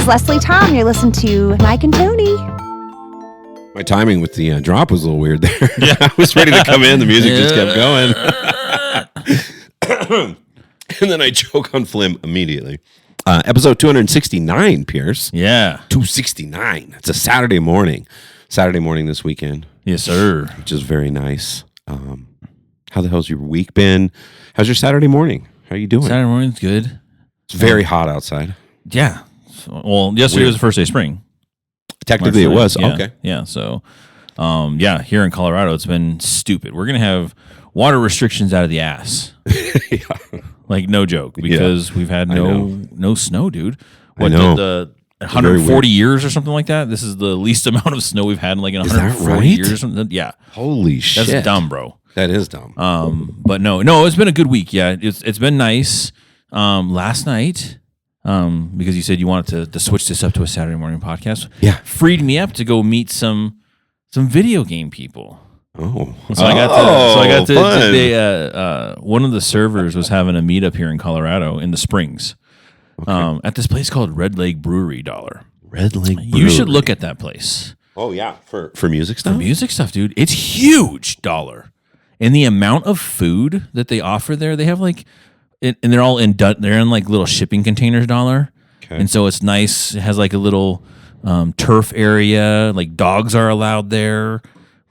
is Leslie Tom. You're listening to Mike and Tony. My timing with the drop was a little weird there. Yeah, I was ready to come in. The music just kept going. And then I choke on phlegm immediately. Episode 269, Pierce. Yeah. 269. It's a Saturday morning. Saturday morning this weekend. Yes, sir. Which is very nice. How the hell's your week been? How's your Saturday morning? How are you doing? Saturday morning's good. It's very hot outside. Yeah. Well, yesterday was the first day of spring. Technically, it was. Yeah. Okay. Yeah. So, here in Colorado, it's been stupid. We're going to have water restrictions out of the ass. Yeah. Like, no joke, because we've had no snow, dude. What, I know. The 140 years or something like that? This is the least amount of snow we've had in like 140 years or something. Yeah. Holy shit. That's dumb, bro. That is dumb. But no, it's been a good week. Yeah. It's been nice. Last night, because you said you wanted to switch this up to a Saturday morning podcast. Yeah. Freed me up to go meet some video game people. Oh. So I got to one of the servers was having a meetup here in Colorado in the Springs. Okay. At this place called Red Lake Brewery. Red Lake Brewery. You should look at that place. Oh yeah, for music stuff. For music stuff, dude. It's huge. And the amount of food that they offer there, they have like and they're all they're in like little shipping containers. Okay. And so it's nice. It has like a little turf area. Like dogs are allowed there.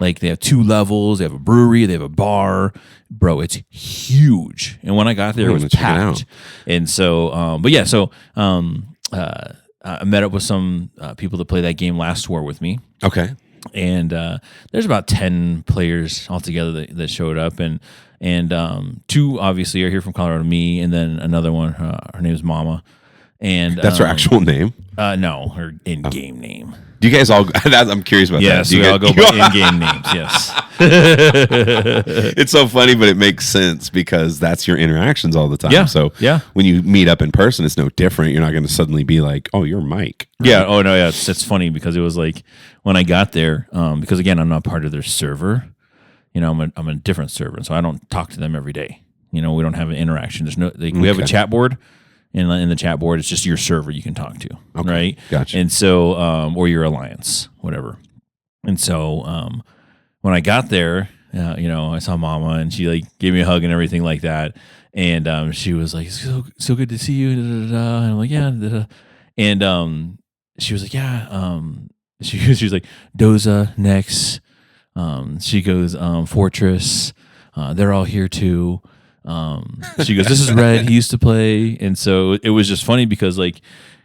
Like they have 2 levels. They have a brewery. They have a bar. Bro, it's huge. And when I got there, it was packed. And so, I met up with some people that play that game Last War with me. Okay. And there's about 10 players altogether that showed up, and 2 obviously are here from Colorado, me, and then another one. Her name is Mama, and that's her actual name. No, her in-game name. Do you guys all? I'm curious about that. Yes, we all go by in-game names. Yes. It's so funny, but it makes sense because that's your interactions all the time. Yeah. So when you meet up in person, it's no different. You're not going to suddenly be like, "Oh, you're Mike." Right? Yeah. Oh no. Yeah. It's funny because it was like when I got there, because again, I'm not part of their server. You know, I'm a different server, so I don't talk to them every day. You know, we don't have an interaction. There's no. We have a chat board. In the chat board, it's just your server you can talk to, right? Gotcha. And so, or your alliance, whatever. And so, when I got there, I saw Mama, and she like gave me a hug and everything like that. And she was like, "So good to see you." And I'm like, "Yeah." And she was like, "Yeah." She was like, "Doza next." She goes, "Fortress." They're all here too. She goes, "This is Red. He used to play," and so it was just funny because like,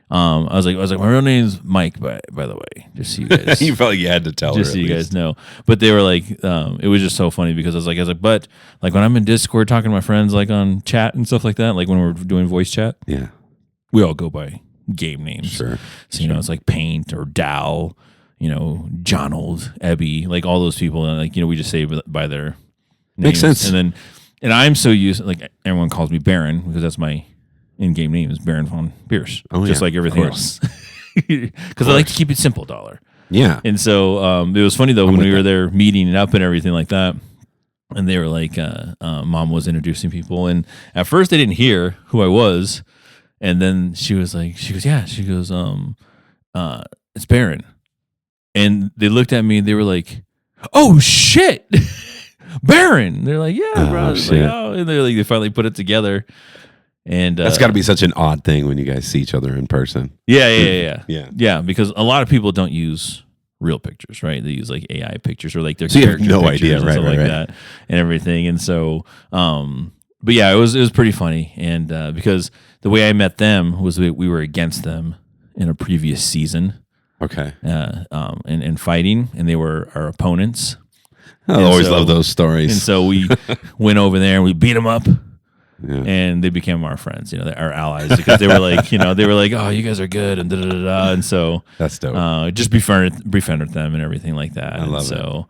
I was like, my real name's Mike, by the way, just so you guys. You felt like you had to tell her, just so you guys know. But they were like, it was just so funny because I was like, but like when I'm in Discord talking to my friends like on chat and stuff like that, like when we're doing voice chat, we all go by game names. Sure. So it's like Paint or Dow, Jonold, Ebby, like all those people, and like we just say by their names. Makes sense, And I'm so used, like everyone calls me Baron because that's my in-game name is Baron Von Pearce, just like everything else. Because I like to keep it simple, $. Yeah. And so it was funny though when we were there meeting up and everything like that, and they were like, Mom was introducing people, and at first they didn't hear who I was, and then she goes, yeah, it's Baron, and they looked at me and they were like, "Oh shit." Baron. They're like, "Yeah, bro." And they're like, they finally put it together. And that's got to be such an odd thing when you guys see each other in person. Yeah. Because a lot of people don't use real pictures, right? They use like AI pictures or like their so character you have no pictures idea, and right, stuff like that and everything. And so, but yeah, it was pretty funny. And because the way I met them was we were against them in a previous season. Okay. And fighting, and they were our opponents. I always love those stories. And so we went over there and we beat them up, and they became our friends, our allies, because they were like, they were like, "Oh, you guys are good," and da-da-da-da. And so that's dope. Just befriended them and everything like that. I love it.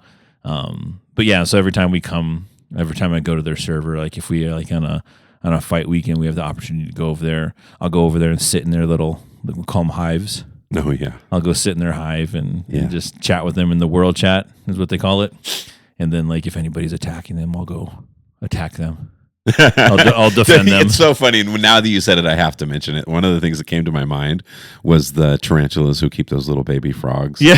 But yeah, so every time I go to their server, like if we like on a fight weekend, we have the opportunity to go over there. I'll go over there and sit in their little, we call them hives. Oh yeah. I'll go sit in their hive and just chat with them in the world chat is what they call it. And then, like, if anybody's attacking them, I'll go attack them. I'll defend them. It's so funny. And now that you said it, I have to mention it. One of the things that came to my mind was the tarantulas who keep those little baby frogs. Yeah.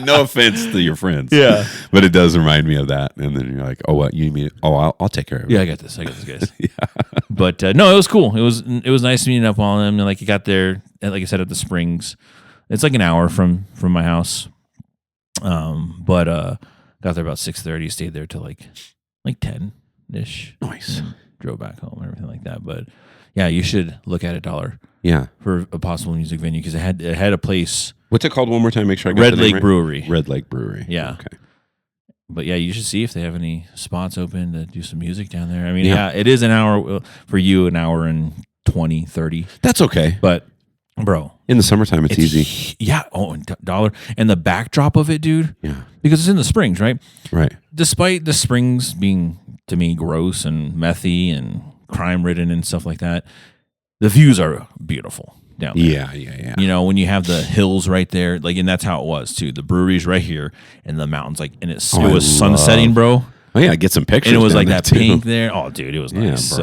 No offense to your friends. Yeah. But it does remind me of that. And then you're like, oh, what? You mean? Oh, I'll take care of it. Yeah, I got this, guys. Yeah. But no, it was cool. It was nice meeting up on them. And like you got there, like I said, at the Springs. It's like an hour from my house. But got there about 6:30. Stayed there till like 10-ish. Nice. Drove back home and everything like that. But yeah, you should look at $1. Yeah. For a possible music venue because it had a place. What's it called one more time? Make sure I got Red the name Lake right. Brewery. Red Lake Brewery. Yeah. Okay. But yeah, you should see if they have any spots open to do some music down there. I mean, yeah it is an hour for you, an hour and 20, 30. That's okay. But bro, in the summertime, it's easy. Yeah. Oh, and $1. And the backdrop of it, dude. Yeah. Because it's in the Springs, right? Right. Despite the Springs being, to me, gross and methy and crime-ridden and stuff like that, the views are beautiful down there. Yeah. You know, when you have the hills right there, like, and that's how it was, too. The brewery's right here, and the mountains, like, and it was sunsetting, bro. Oh, yeah, get some pictures. And it was like that too. pink there. Oh, dude, it was nice. Yeah,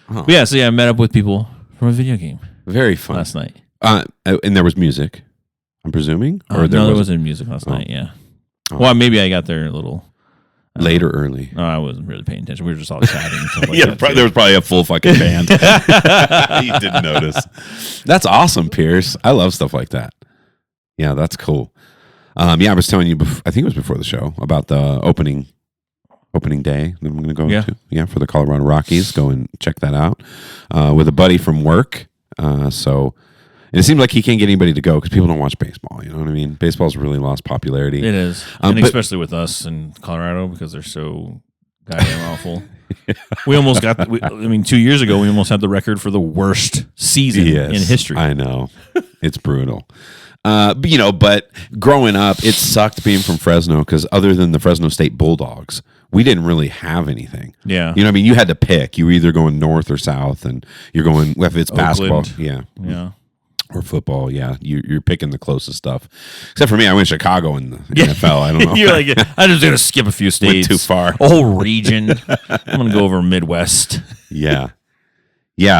bro. So I met up with people from a video game. Very fun. Last night. And there was music, I'm presuming? Or there wasn't music last night, yeah. Oh. Well, maybe I got there a little late or early. No, I wasn't really paying attention. We were just all chatting and stuff like yeah, that. There was probably a full fucking band. You didn't notice. That's awesome, Pierce. I love stuff like that. Yeah, that's cool. I was telling you, I think it was before the show, about the opening day that I'm going to go to. Yeah, for the Colorado Rockies. Go and check that out with a buddy from work. And it seems like he can't get anybody to go because people don't watch baseball. You know what I mean? Baseball's really lost popularity. It is. And especially with us in Colorado because they're so goddamn awful. Yeah. We almost got, 2 years ago, we almost had the record for the worst season in history. I know. It's brutal. But growing up, it sucked being from Fresno because other than the Fresno State Bulldogs, we didn't really have anything. Yeah. You know what I mean? You had to pick. You were either going north or south, and you're going, if it's basketball. Yeah. Or football, you're picking the closest stuff. Except for me, I went to Chicago in the NFL. I don't know. You're like, I'm just gonna skip a few states. Went too far. A whole region. I'm gonna go over Midwest. Yeah.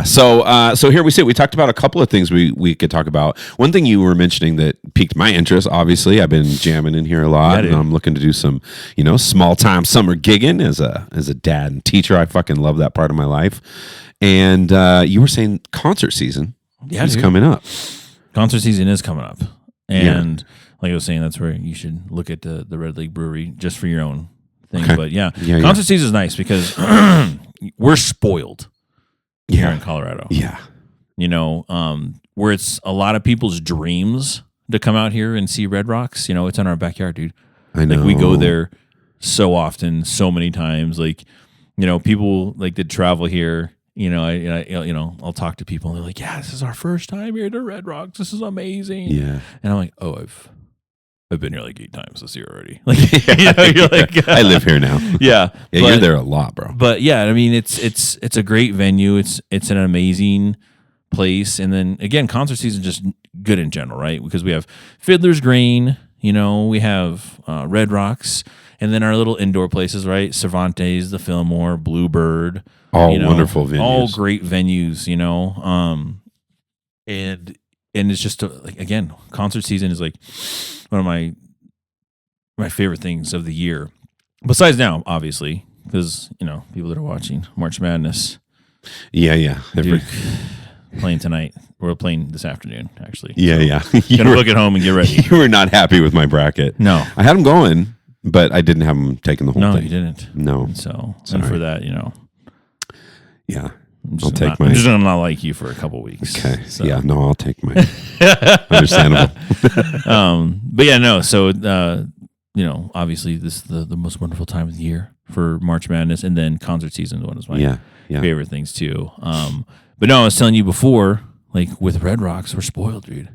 So here we sit. We talked about a couple of things we could talk about. One thing you were mentioning that piqued my interest. Obviously, I've been jamming in here a lot, and I'm looking to do some, small time summer gigging as a dad and teacher. I fucking love that part of my life. And you were saying concert season. It's coming up. Concert season is coming up. And like I was saying, that's where you should look at the Red Lake Brewery just for your own thing. Okay. But concert season is nice because we're spoiled here in Colorado. Yeah. Where it's a lot of people's dreams to come out here and see Red Rocks. It's in our backyard, dude. I know. Like we go there so often, so many times. Like, people like that travel here. I'll talk to people and they're like, "Yeah, this is our first time here to Red Rocks. This is amazing." Yeah, and I'm like, "Oh, I've been here like 8 times this year already." Like, you're like, I live here now. Yeah, you're there a lot, bro. But it's a great venue. It's an amazing place, and then again, concert season is just good in general, right? Because we have Fiddler's Green, we have Red Rocks, and then our little indoor places, right? Cervantes, the Fillmore, Bluebird. All wonderful venues. All great venues, and it's just again, concert season is like one of my favorite things of the year. Besides now, obviously, because people that are watching March Madness. Yeah. Duke playing tonight. We're playing this afternoon, actually. Yeah. Gonna book it home and get ready. You were not happy with my bracket. No, I had them going, but I didn't have them taking the whole thing. No, you didn't. No. And for that, Yeah, I'm just gonna not like you for a couple weeks. Okay. So. Yeah. No, I'll take my understandable. But yeah, no. So obviously this is the most wonderful time of the year for March Madness, and then concert season is one of my favorite things too. But no, I was telling you before, like with Red Rocks, we're spoiled, dude.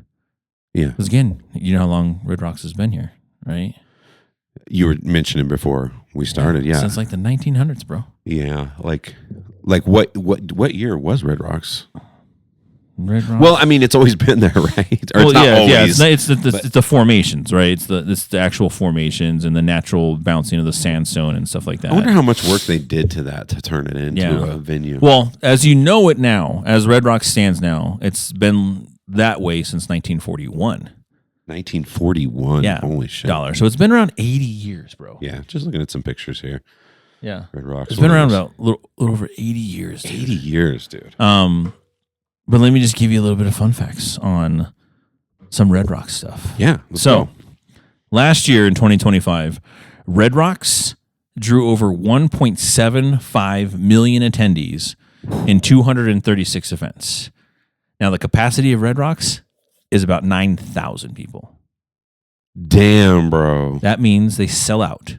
Yeah. Because again, you know how long Red Rocks has been here, right? You were mentioning before we started, since like the 1900s, bro. Yeah, like what year was Red Rocks? Red Rocks. Well, I mean, it's always been there, right? Or Well, it's not yeah, always. it's the formations, right? It's the actual formations and the natural bouncing of the sandstone and stuff like that. I wonder how much work they did to that to turn it into a venue. Well, as you know it now, as Red Rocks stands now, it's been that way since 1941. 1941. Yeah, Holy shit. dollar. So it's been around 80 years, bro. Yeah, just looking at some pictures here. Yeah, Red Rocks. it's been around about a little over 80 years. Dude. 80 years, dude. But let me just give you a little bit of fun facts on some Red Rocks stuff. Yeah. So last year in 2025, Red Rocks drew over 1.75 million attendees in 236 events. Now, the capacity of Red Rocks is about 9,000 people. Damn, bro. That means they sell out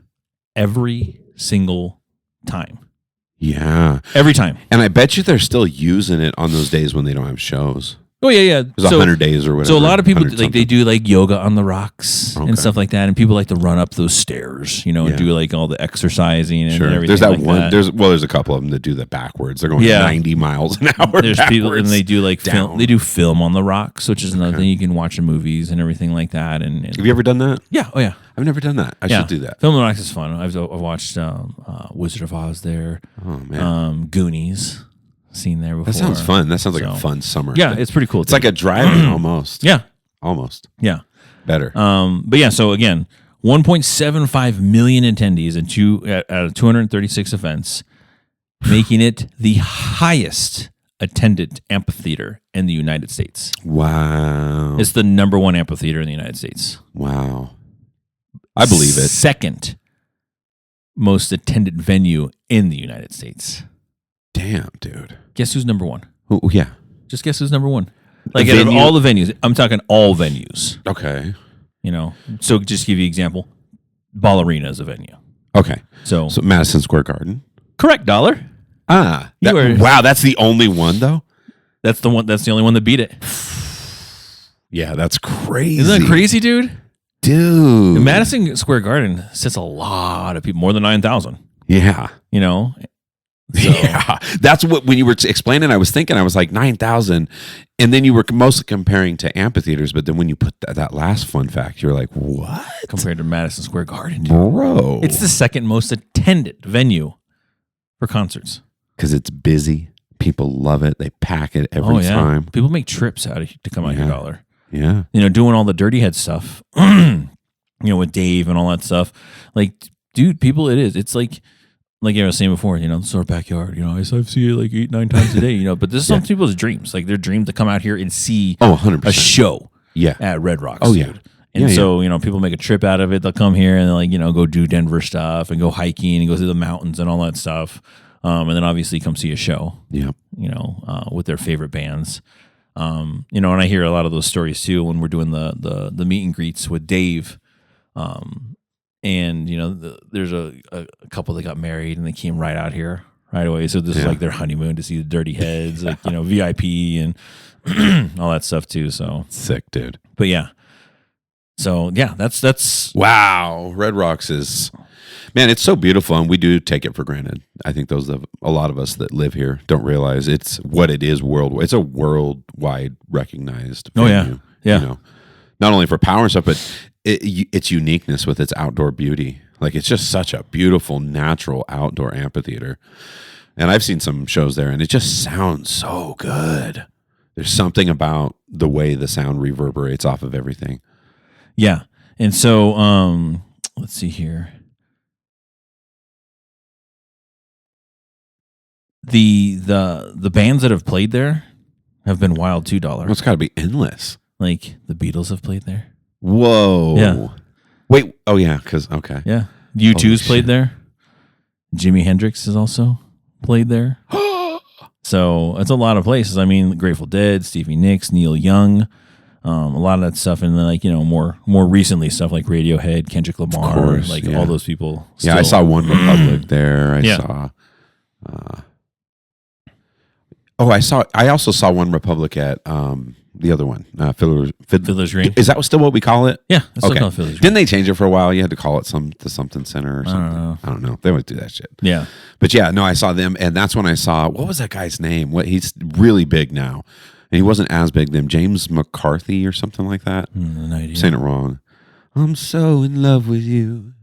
every single time. Yeah. Every time. And I bet you they're still using it on those days when they don't have shows. Oh, yeah. It was 100 days or whatever. So a lot of people, 100 like, they do like yoga on the rocks and stuff like that. And people like to run up those stairs, you know, and do like all the exercising and everything. There's that like one. that. There's a couple of them that do that backwards. They're going 90 miles an hour. There's backwards, people, and they do like film. down. They do film on the rocks, which is another thing you can watch in movies and everything like that. And Have you ever done that? yeah, oh yeah, I've never done that. I should do that. Film on the rocks is fun. I've watched Wizard of Oz there. Oh man, Goonies, seen there before. that sounds fun. That sounds like a fun summer. Yeah, thing. it's pretty cool. It's like a drive-in almost. Yeah, almost yeah. better. But yeah, so again, 1.75 million attendees out of 236 events, making it the highest attended amphitheater in the United States. Wow, It's the number one amphitheater in the United States. wow. I believe it. Second most attended venue in the United States. Damn, dude. Guess who's number one? Oh yeah. Just guess who's number one. Like out of all the venues, I'm talking all venues. Okay. You know, so just give you an example. Ball Arena is a venue. Okay. So Madison Square Garden. correct, $. Wow, that's the only one though. That's the one. That's the only one that beat it. Yeah, that's crazy. Isn't that crazy, dude? Dude. The Madison Square Garden sits a lot of people, more than 9,000. Yeah. You know. So, Yeah, that's what when you were explaining, I was thinking, I was like 9,000, and then you were mostly comparing to amphitheaters, but then when you put that last fun fact, you're like, what? compared to Madison Square Garden, dude. Bro. It's the second most attended venue for concerts. Because it's busy. People love it. They pack it every time. People make trips out to come out here, $. Yeah. You know, doing all the Dirty Head stuff, you know, with Dave and all that stuff. Like, dude, people, it's like I was saying before, you know, it's our backyard. You know, I see it like 8-9 times a day. You know, but this is some people's dreams. Like their dream to come out here and see 100%. a show. Yeah. At Red Rocks. Oh, yeah. Dude. And so, you know, people make a trip out of it. They'll come here and like, you know, go do Denver stuff and go hiking and go through the mountains and all that stuff. And then obviously come see a show. Yeah. You know, with their favorite bands. You know, and I hear a lot of those stories too when we're doing the meet and greets with Dave. And you know, there's a couple that got married and they came right out here right away. So this is like their honeymoon to see the Dirty Heads, like, you know, VIP and all that stuff too. So sick, dude. But yeah. So yeah, that's wow. Red Rocks is, man, it's so beautiful, and we do take it for granted. I think a lot of us that live here don't realize it's what it is worldwide. It's a worldwide recognized venue. Yeah. You know, not only for power and stuff, but its uniqueness with its outdoor beauty. Like it's just such a beautiful, natural outdoor amphitheater. And I've seen some shows there, and it just sounds so good. There's something about the way the sound reverberates off of everything. Yeah. And so let's see here. The bands that have played there have been wild $2. Well, it's got to be endless. Like the Beatles have played there. Whoa. Yeah. Wait. Oh, yeah. Because, okay. Yeah. U2's played there. Jimi Hendrix has also played there. So it's a lot of places. I mean, Grateful Dead, Stevie Nicks, Neil Young, a lot of that stuff. And then, like, you know, more recently stuff like Radiohead, Kendrick Lamar, course, all those people. Yeah, I saw OneRepublic there. I also saw OneRepublic at the other one, Fiddler's Green. Is that still what we call it? Yeah, it's still called Fiddler's Green. Didn't they change it for a while? You had to call it something center or something. I don't know. They would do that shit. Yeah. But yeah, no, I saw them, and that's when I saw, what was that guy's name? He's really big now. And he wasn't as big then. James McCarthy or something like that. No idea. I'm saying it wrong. I'm so in love with you.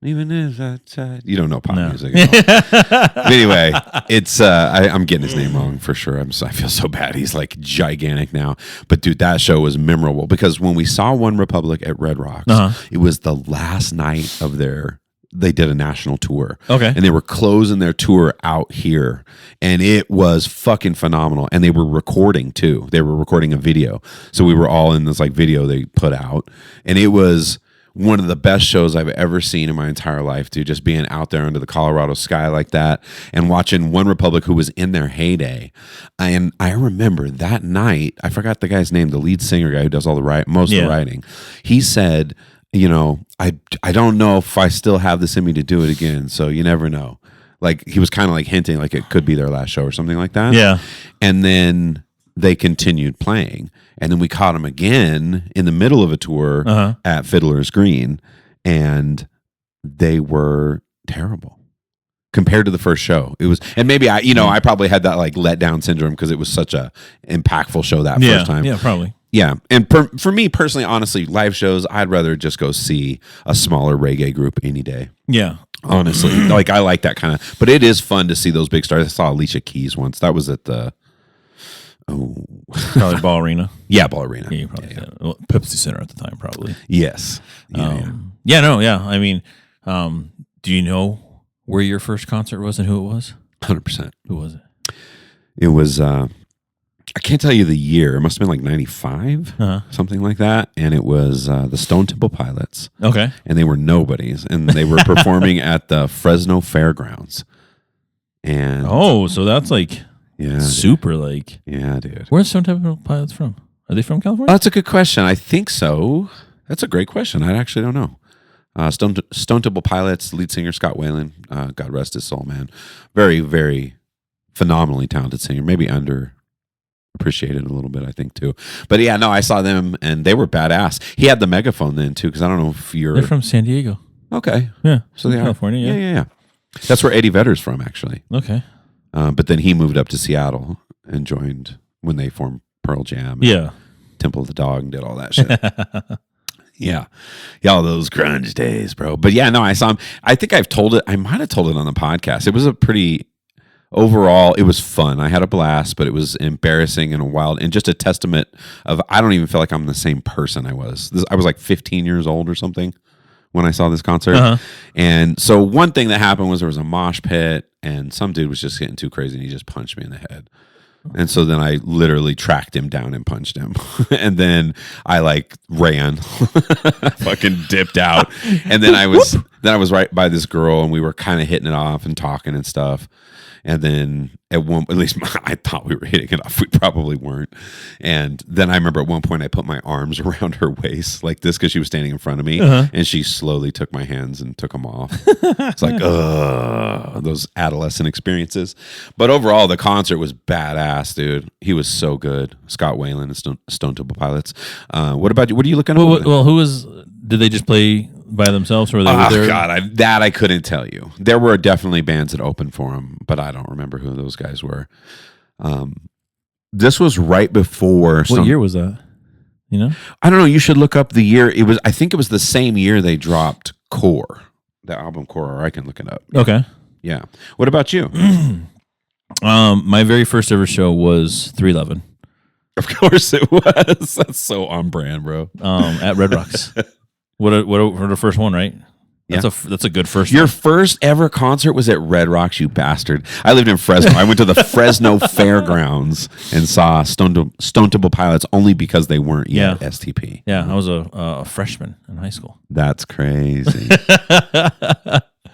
Even if outside. You don't know pop music at all. But anyway, it's I'm getting his name wrong for sure. I feel so bad. He's like gigantic now. But dude, that show was memorable because when we saw OneRepublic at Red Rocks, it was the last night of they did a national tour. Okay. And they were closing their tour out here. And it was fucking phenomenal. And they were recording too. They were recording a video. So we were all in this like video they put out. And it was one of the best shows I've ever seen in my entire life, dude. Just being out there under the Colorado sky like that and watching OneRepublic, who was in their heyday. And I remember that night, I forgot the guy's name, the lead singer guy who does all the most of the writing. He said, you know, I don't know if I still have this in me to do it again. So you never know. Like he was kind of like hinting like it could be their last show or something like that. Yeah. And then they continued playing. And then we caught them again in the middle of a tour at Fiddler's Green, and they were terrible compared to the first show. It was, and maybe I probably had that like letdown syndrome because it was such a impactful show that first time. Yeah, probably. Yeah. And for me personally, honestly, live shows, I'd rather just go see a smaller reggae group any day. Yeah. Honestly, like I like that kind of, but it is fun to see those big stars. I saw Alicia Keys once. That was at the, probably Ball Arena. Yeah, Ball Arena. Yeah, you probably did. Well, Pepsi Center at the time, probably. Yes. I mean, do you know where your first concert was and who it was? 100%. Who was it? It was, I can't tell you the year. It must have been like 95, something like that. And it was the Stone Temple Pilots. Okay. And they were nobodies. And they were performing at the Fresno fairgrounds. And so that's like... Yeah, super like. Yeah, dude. Where's Stone Temple Pilots from? Are they from California? That's a good question. I think so. That's a great question. I actually don't know. Stone Temple Pilots, lead singer Scott Whalen, God rest his soul, man. Very, very phenomenally talented singer. Maybe underappreciated a little bit, I think, too. But yeah, no, I saw them and they were badass. He had the megaphone then, too, because I don't know if They're from San Diego. Okay. Yeah. So they California, yeah. That's where Eddie Vedder's from, actually. Okay. But then he moved up to Seattle and joined when they formed Pearl Jam. Yeah. Temple of the Dog and did all that shit. Yeah, all those grunge days, bro. But yeah, no, I saw him. I think I might have told it on the podcast. It was overall, it was fun. I had a blast, but it was embarrassing and wild and just a testament of, I don't even feel like I'm the same person I was. I was like 15 years old or something when I saw this concert. And so one thing that happened was there was a mosh pit and some dude was just getting too crazy and he just punched me in the head. And so then I literally tracked him down and punched him. And then I like ran, fucking dipped out. And then I was right by this girl and we were kind of hitting it off and talking and stuff. And then at least I thought we were hitting it off. We probably weren't. And then I remember at one point I put my arms around her waist like this because she was standing in front of me. And she slowly took my hands and took them off. It's like, those adolescent experiences. But overall, the concert was badass, dude. He was so good. Scott Whalen and Stone Temple Pilots. What about you? What are you looking at? Well, did they just play by themselves, or were they there? God, I couldn't tell you. There were definitely bands that opened for them, but I don't remember who those guys were. This was right before. What year was that? You know, I don't know. You should look up the year. I think it was the same year they dropped Core, the album Core. Or I can look it up. Okay. Yeah. What about you? My very first ever show was 311. Of course it was. That's so on brand, bro. At Red Rocks. What the first one, right? That's a good first. Your first ever concert was at Red Rocks, you bastard. I lived in Fresno. I went to the Fresno fairgrounds and saw Stone Temple Pilots only because they weren't yet STP. Yeah, I was a freshman in high school. That's crazy.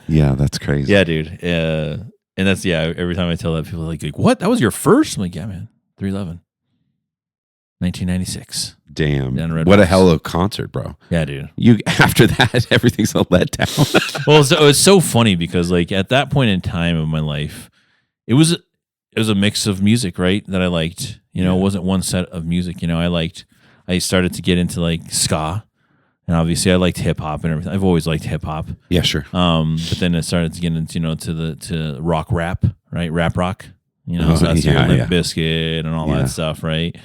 Yeah, that's crazy. Yeah, dude. And that's every time I tell that, people are like, what? That was your first? I'm like, yeah, man. 311. 1996. Damn. What a hell of a concert, bro. Yeah, dude. You after that, everything's a letdown. Well, it's so funny because like at that point in time of my life, it was a mix of music, right? That I liked. You know, it wasn't one set of music. You know, I started to get into like ska. And obviously I liked hip hop and everything. I've always liked hip hop. Yeah, sure. But then it started to get into, to rock rap, right? Rap rock. You know, so that's your yeah, Limp yeah. Bizkit and all Yeah. that stuff, right?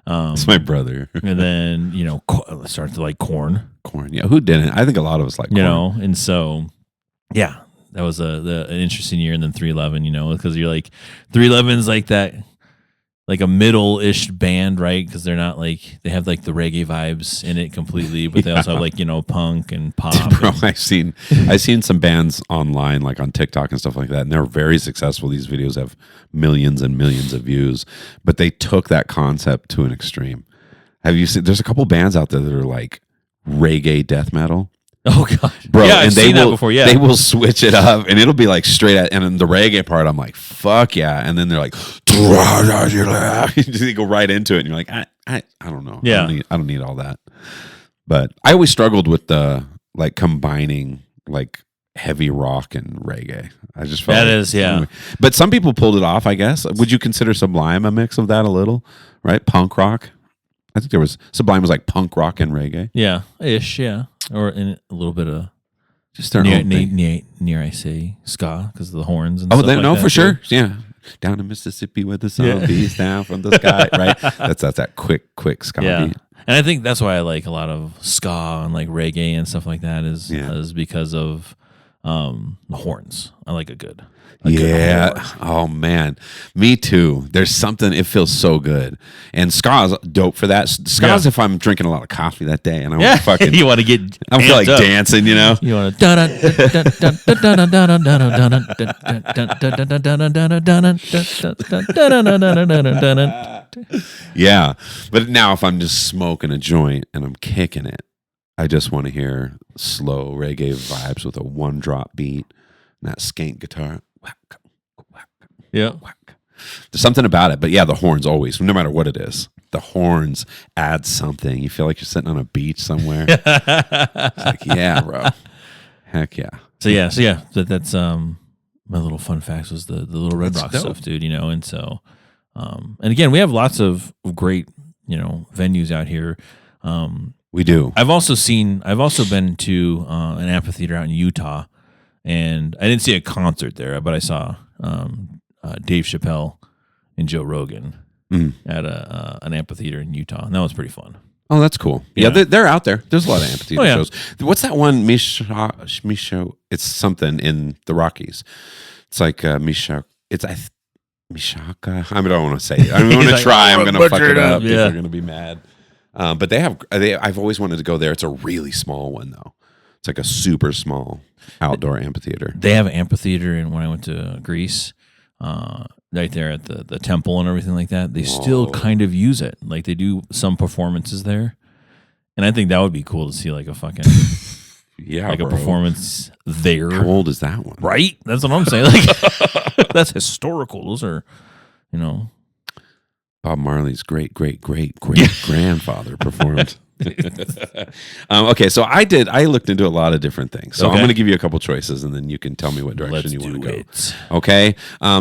It's my brother. And then, you know, start to like Corn. Corn. Yeah, who didn't? I think a lot of us like Corn. You know, and so, yeah, that was an interesting year. And then 311, you know, because you're like, 311's like that, like a middle-ish band, right? Because they're not like, they have like the reggae vibes in it completely, but they also have like, you know, punk and pop. Bro, I've seen some bands online, like on TikTok and stuff like that, and they're very successful. These videos have millions and millions of views, but they took that concept to an extreme. Have you seen? There's a couple bands out there that are like reggae death metal. Oh gosh, Bro, yeah, I've and seen that before. Yeah, they will switch it up, and it'll be like straight at. And in the reggae part, I'm like, "Fuck yeah!" And then they're like, they go right into it, and you're like, "I don't know. Yeah, I don't need all that." But I always struggled with the like combining like heavy rock and reggae. I just felt that like, is, yeah. But some people pulled it off, I guess. Would you consider Sublime a mix of that a little? Right, punk rock. I think there was Sublime was like punk rock and reggae. Yeah, ish, yeah, or in a little bit of Just their own thing. near I say ska because of the horns and Oh, stuff then like no, that, for too. sure. Yeah, down in Mississippi where the sun beats down from the sky. Right. That's that quick ska Yeah, beat. and I think that's why I like a lot of ska and like reggae and stuff like that is because of the horns. I like a good. Yeah. Good horn. Oh man, me too. There's something. It feels so good, and ska's dope for that. Ska's if I'm drinking a lot of coffee that day, and I'm fucking. You want to get. I'm feel like amped up. dancing, you know. You want to. Yeah, but now if I'm just smoking a joint and I'm kicking it, I just want to hear slow reggae vibes with a one drop beat and that skank guitar. Whack, whack, Yeah. whack. There's something about it, but yeah, the horns always, no matter what it is, the horns add something. You feel like you're sitting on a beach somewhere. It's like, yeah, bro, heck yeah. So that's my little fun facts was the little Red That's Rock dope. stuff, dude. You know, and so and again, we have lots of great venues out here. We do. I've also been to an amphitheater out in Utah, and I didn't see a concert there, but I saw Dave Chappelle and Joe Rogan at an amphitheater in Utah, and that was pretty fun. Oh, that's cool. Yeah, they're out there. There's a lot of amphitheater shows. What's that one? Misha. It's something in the Rockies. It's like Misha. It's Mishaka. I don't want to say it. I'm going to try. I'm going to fuck it up. People are going to be mad. But I've always wanted to go there. It's a really small one though. It's like a super small outdoor amphitheater. They have an amphitheater, and when I went to Greece, right there at the temple and everything like that, they still kind of use it. Like they do some performances there, and I think that would be cool to see like a fucking a performance there. How old is that one? Right? That's what I'm saying. Like that's historical. Those are, Bob Marley's great grandfather performed. Okay, so I looked into a lot of different things. So I'm going to give you a couple choices, and then you can tell me what direction you want to go. Okay,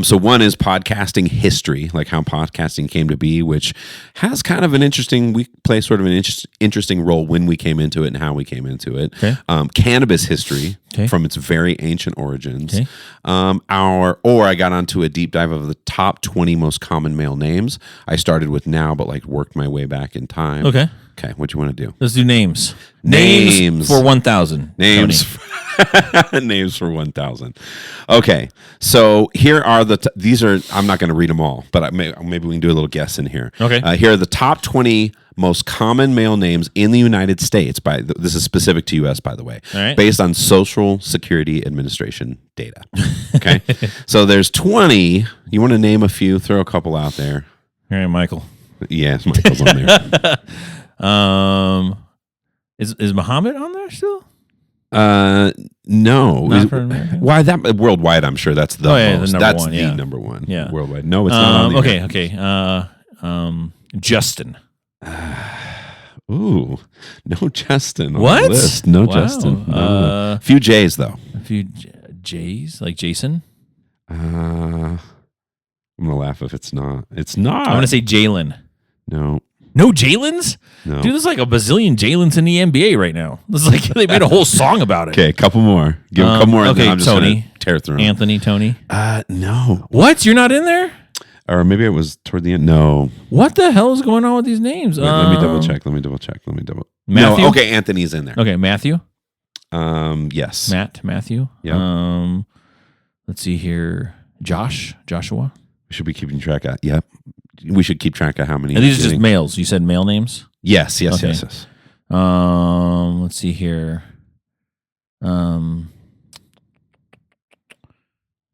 so one is podcasting history, like how podcasting came to be, which has kind of an interesting. We play sort of an interesting role when we came into it and how we came into it. Okay. Cannabis history from its very ancient origins. Okay. I got onto a deep dive of the top 20 most common male names. I started with now, but like worked my way back in time. Okay. Okay, what you want to do? Let's do names. Names for 1,000. Names. Names for 1,000. Okay, so here are these are. I'm not going to read them all, but maybe we can do a little guess in here. Okay. Here are the top 20 most common male names in the United States. This is specific to U.S. by the way, all right, based on Social Security Administration data. Okay, so there's 20. You want to name a few? Throw a couple out there. All right, Michael. Yes, Michael's on there. Is Muhammad on there still? No. Not for American? Why that worldwide? I'm sure that's the most. The that's one, the yeah. number one. Yeah. Worldwide. No, it's not on the Okay. Justin. Ooh, no Justin on What? the list. No Wow. Justin. No. Few J's though. A few J's like Jason. I'm gonna laugh if it's not. It's not. I'm gonna say Jalen. No. No Jalen's? No. Dude, there's like a bazillion Jalen's in the NBA right now. This is like they made a whole song about it. Okay, a couple more. Give a couple more. And okay, then I'm just Tony. gonna tear through 'em. Anthony, Tony. No. What? You're not in there? Or maybe it was toward the end. No. What the hell is going on with these names? Wait, let me double check. Matthew? No, okay, Anthony's in there. Okay, Matthew. Yes. Matthew. Yeah. Let's see here. Joshua. We should be keeping track of. Yep. We should keep track of how many. And these are just males. You said male names? Yes. Okay. Yes. Let's see here.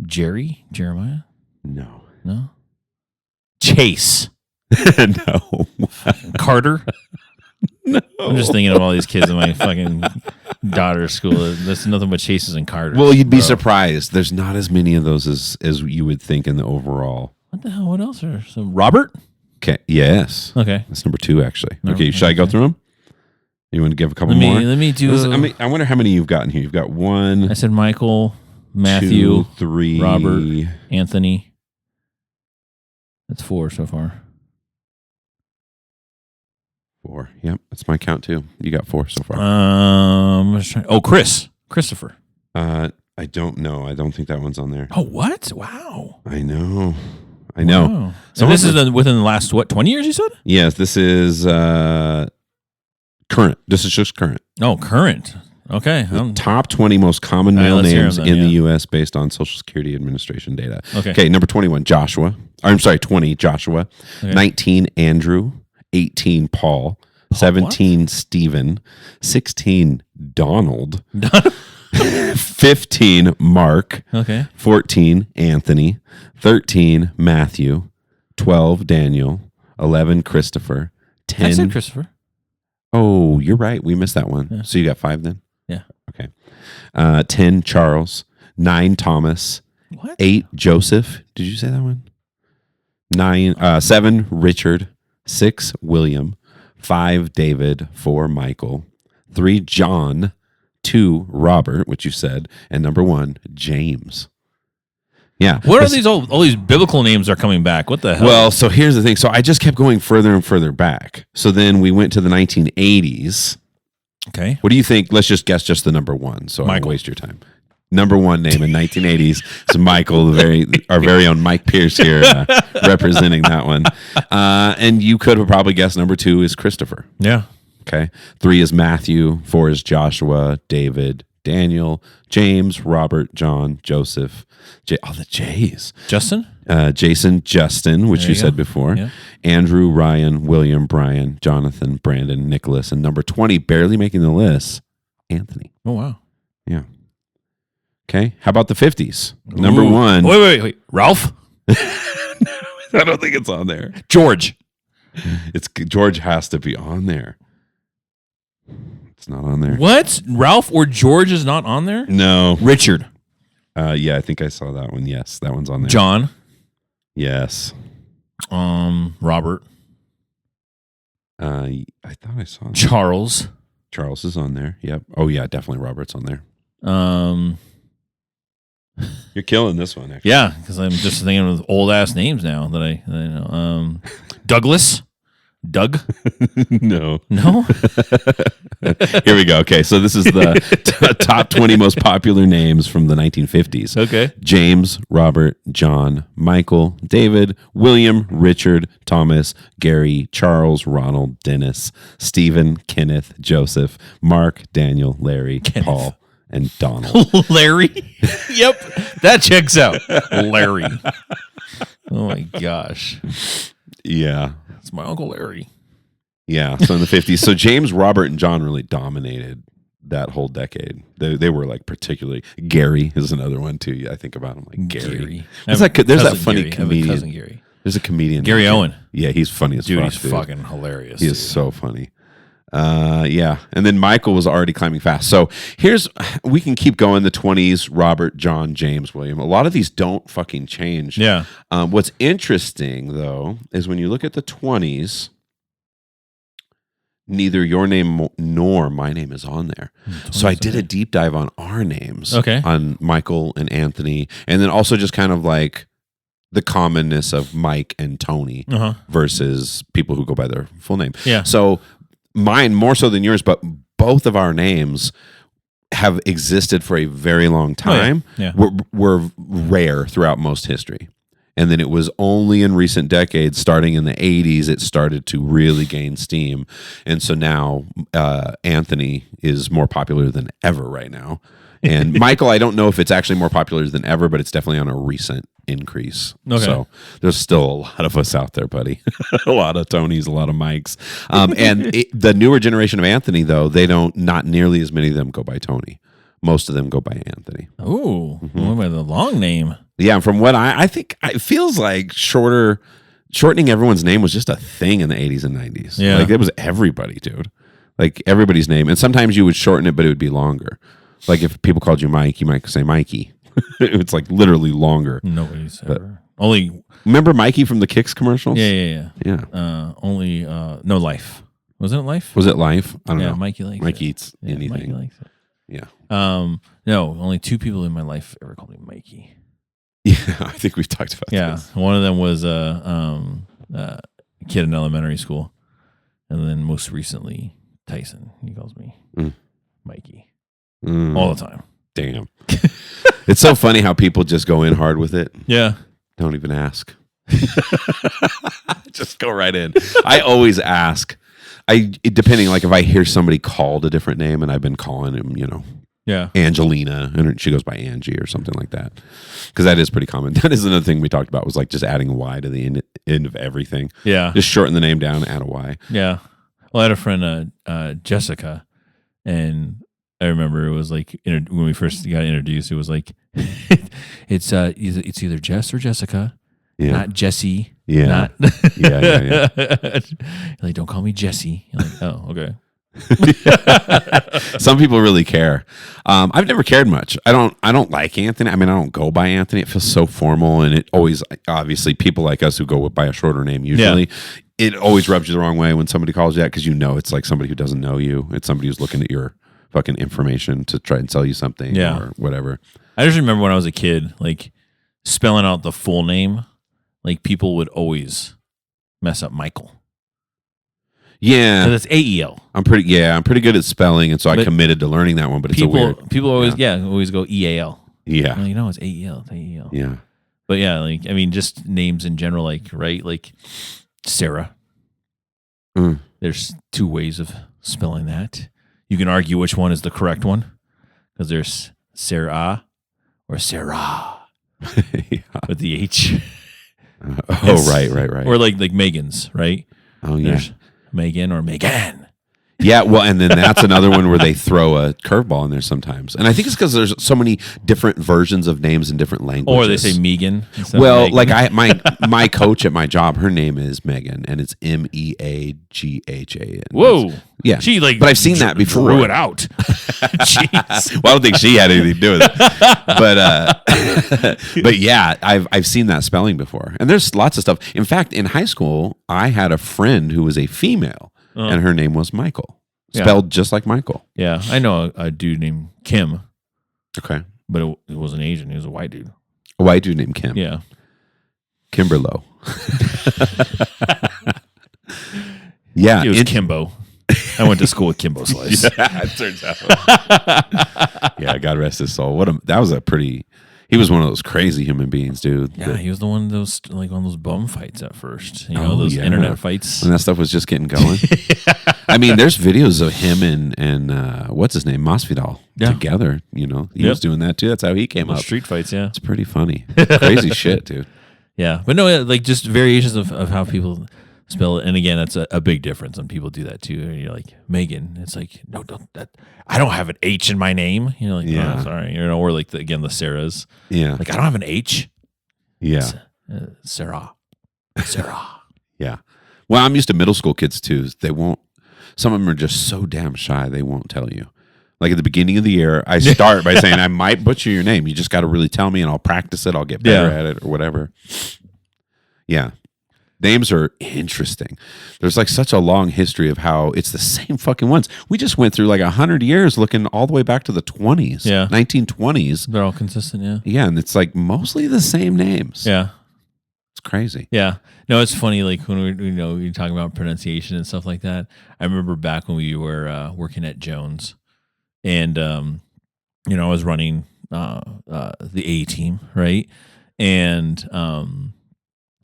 Jeremiah? No. Chase. No. Carter? No. I'm just thinking of all these kids in my fucking daughter's school. That's nothing but Chases and Carters. Well, you'd be surprised. There's not as many of those as you would think in the overall. What the hell? What else are some? Robert? Okay. Yes. Okay. That's number 2, actually. No, okay. Should I go through them? You want to give a couple Let more? me do. I wonder how many you've gotten here. You've got 1. I said Michael, Matthew, 2, 3, Robert, Anthony. That's 4 so far. 4. Yep, that's my count too. You got 4 so far. Christopher. I don't know. I don't think that one's on there. Oh, what? Wow. I know. Wow. So this is within the last 20 years? You said? Yes, this is current. This is just current. Oh, current. Okay. The top 20 most common male let's hear names them then, in the U.S. based on Social Security Administration data. Okay. Number 21, Joshua. I'm sorry, 20, Joshua. Okay. 19, Andrew. 18, Paul. 17, Stephen. 16, Donald. 15, Mark. Okay. 14, Anthony. 13, Matthew. 12, Daniel. 11, Christopher. 10. I said Christopher. Oh, you're right. We missed that one. Yeah. So you got 5 then? Yeah. Okay. 10, Charles. 9, Thomas. What? 8, Joseph. Did you say that one? 7, Richard. 6, William. 5, David. 4, Michael. 3, John. 2, Robert, which you said. And number 1, James. Yeah. What are these all these biblical names are coming back? What the hell? Well, so here's the thing. So I just kept going further and further back. So then we went to the 1980s. Okay. What do you think? Let's just guess just the number 1. So I Michael. won't waste your time. Number 1 name in 1980s is Michael, our very own Mike Pearce here, representing that one. And you could have probably guessed number 2 is Christopher. Yeah. Okay. 3 is Matthew. 4 is Joshua, David, Daniel, James, Robert, John, Joseph. The J's. Justin? Jason, Justin, which There you you said go. before. Yeah. Andrew, Ryan, William, Brian, Jonathan, Brandon, Nicholas, and number 20, barely making the list, Anthony. Oh, wow. Yeah. Okay. How about the 50s? Number 1. Wait. Ralph? I don't think it's on there. George. George has to be on there. It's not on there. What? Ralph or George is not on there? No. Richard. Yeah, I think I saw that one. Yes, that one's on there. John. Yes. Robert. I thought I saw that. Charles. Charles is on there. Yep. Oh yeah, definitely Robert's on there. You're killing this one, actually. Yeah, because I'm just thinking of old ass names now that I know. Douglas. Doug? No. No? Here we go. Okay, so this is the top 20 most popular names from the 1950s. Okay. James, Robert, John, Michael, David, William, Richard, Thomas, Gary, Charles, Ronald, Dennis, Stephen, Kenneth, Joseph, Mark, Daniel, Larry, Paul, and Donald. Larry? Yep, that checks out. Larry. Oh my gosh. Yeah. It's my Uncle Larry. Yeah. So in the 50s. So James, Robert, and John really dominated that whole decade. They were like particularly. Gary is another one too. I think about him like Gary. There's that funny comedian. Cousin Gary. There's a comedian. Gary Owen. Yeah, he's funny as fuck. He's fucking hilarious. He is so funny. Yeah. And then Michael was already climbing fast. So we can keep going. The 20s, Robert, John, James, William. A lot of these don't fucking change. Yeah. What's interesting though, is when you look at the 20s, neither your name nor my name is on there. So I did a deep dive on our names. Okay. On Michael and Anthony. And then also just kind of like the commonness of Mike and Tony versus people who go by their full name. Yeah. So mine more so than yours, but both of our names have existed for a very long time. Yeah. Were rare throughout most history. And then it was only in recent decades, starting in the 80s, it started to really gain steam. And so now Anthony is more popular than ever right now. And Michael, I don't know if it's actually more popular than ever, but it's definitely on a recent increase. Okay. So there's still a lot of us out there, buddy. A lot of Tonys, a lot of Mikes. The newer generation of Anthony, though, not nearly as many of them go by Tony. Most of them go by Anthony. Oh, what by the long name? Yeah, from what I think, it feels like shortening everyone's name was just a thing in the 80s and 90s. Yeah. Like, it was everybody, dude. Like, everybody's name. And sometimes you would shorten it, but it would be longer. Like, if people called you Mike, you might say Mikey. It's like literally longer. Nobody's ever. Only. Remember Mikey from the Kicks commercials? Yeah. Yeah. No Life. Wasn't it Life? Was it Life? I don't know. Mikey likes Mike it. eats anything. Mikey likes it. Yeah. No, only 2 people in my life ever called me Mikey. Yeah, I think we've talked about this. One of them was a kid in elementary school, and then most recently Tyson. He calls me Mikey all the time. Damn. It's so funny how people just go in hard with it. Yeah. Don't even ask. Just go right in. I always ask. Depending, like if I hear somebody called a different name and I've been calling him, Angelina, and she goes by Angie or something like that. Because that is pretty common. That is another thing we talked about, was like just adding a Y to the end of everything. Yeah. Just shorten the name down, add a Y. Yeah. Well, I had a friend, Jessica, and I remember it was like when we first got introduced, it was like it's either Jess or Jessica, not Jessie. Yeah. Yeah. Like, don't call me Jessie. You're like, oh, okay. Some people really care. I've never cared much. I don't like Anthony. I mean, I don't go by Anthony. It feels so formal, and it always, obviously, people like us who go by a shorter name usually, it always rubs you the wrong way when somebody calls you that, because it's like somebody who doesn't know you. It's somebody who's looking at your fucking information to try and sell you something or whatever. I just remember when I was a kid, like spelling out the full name, like people would always mess up Michael. Yeah, that's AEL. I'm pretty good at spelling, and so I committed to learning that one. But it's people always always go EAL. Yeah, I'm like, it's AEL. It's AEL. Yeah, but like I mean, just names in general, like like Sarah. There's 2 ways of spelling that. You can argue which one is the correct one, because there's Sarah or Sarah with the H. Right. Or like Megan's, right? Oh yeah. There's Megan or Megan. Yeah, well, and then that's another one where they throw a curveball in there sometimes. And I think it's because there's so many different versions of names in different languages. Or they say Megan. Well, like my coach at my job, her name is Megan, and it's Meaghan. Whoa. Yeah. But I've seen that before. Drew it out. Jeez. Well, I don't think she had anything to do with it. But yeah, I've seen that spelling before. And there's lots of stuff. In fact, in high school, I had a friend who was a female. And her name was Michael, spelled just like Michael. Yeah, I know a dude named Kim. Okay. But it wasn't Asian. He was a white dude. A white dude named Kim. Yeah. Kimberlo. Yeah. He was Kimbo. I went to school with Kimbo Slice. Yeah, it turns out. Yeah, God rest his soul. He was one of those crazy human beings, dude. Yeah, he was the one of those on those bum fights at first. Those internet fights. When that stuff was just getting going. I mean, there's videos of him and what's his name, Masvidal, together. He was doing that too. That's how he came up. Street fights, yeah. It's pretty funny. Crazy shit, dude. Yeah, but no, like just variations of how people spell it. And again, that's a big difference, and people do that too. And you're like, Megan. It's like, no, I don't have an H in my name. Oh, sorry. Or like the Sarahs. Yeah. Like, I don't have an H. Yeah. Sarah. Yeah. Well, I'm used to middle school kids too. Some of them are just so damn shy, they won't tell you. Like at the beginning of the year, I start by saying, I might butcher your name. You just got to really tell me, and I'll practice it. I'll get better at it or whatever. Yeah. Names are interesting. There's like such a long history of how it's the same fucking ones. We just went through like 100 years looking all the way back to the 20s, 1920s. They're all consistent, yeah. Yeah, and it's like mostly the same names. Yeah. It's crazy. Yeah. No, it's funny, like when we're talking about pronunciation and stuff like that. I remember back when we were working at Jones, and I was running the A team, right? And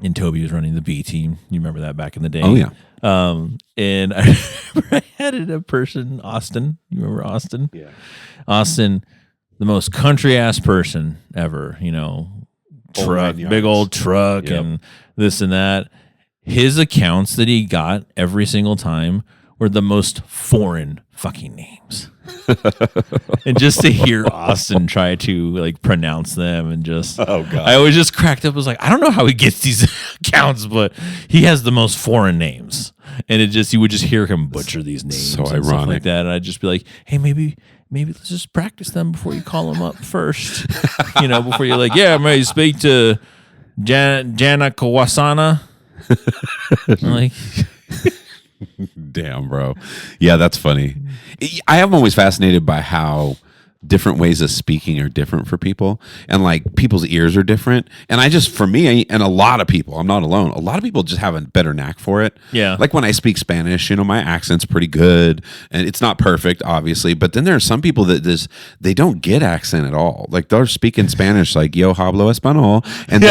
and Toby was running the B team. You remember that back in the day? Oh yeah. And I remember I had a person, Austin. You remember Austin? Yeah. Austin, the most country ass person ever. Truck, big old truck, and this and that. His accounts that he got every single time were the most foreign fucking names. And just to hear Austin try to pronounce them and just, oh god, I always just cracked up. I was like, I don't know how he gets these accounts, but he has the most foreign names. And you would just hear him butcher these names. So and ironic. Stuff like that. And I'd just be like, hey, maybe let's just practice them before you call them up first. Before you're like, yeah, I'm ready to speak to Jana Kawasana. Like, damn, bro. Yeah, that's funny. I am always fascinated by how different ways of speaking are different for people, and people's ears are different. And for me, and a lot of people, I'm not alone, a lot of people just have a better knack for it. Yeah. Like when I speak Spanish, my accent's pretty good, and it's not perfect, obviously, but then there are some people that they don't get accent at all. Like they're speaking Spanish like yo hablo español, and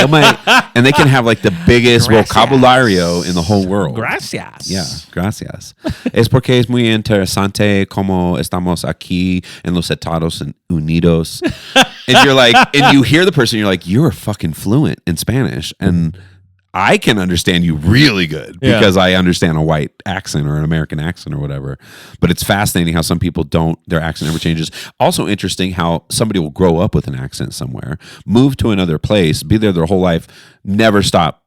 they can have the biggest vocabulario in the whole world. Gracias. Yeah, gracias. Es porque es muy interesante como estamos aquí en los Estados Unidos. And you're and you hear the person, you're like, you're fucking fluent in Spanish. And I can understand you really good because I understand a white accent or an American accent or whatever. But it's fascinating how some people their accent never changes. Also interesting how somebody will grow up with an accent somewhere, move to another place, be there their whole life, never stop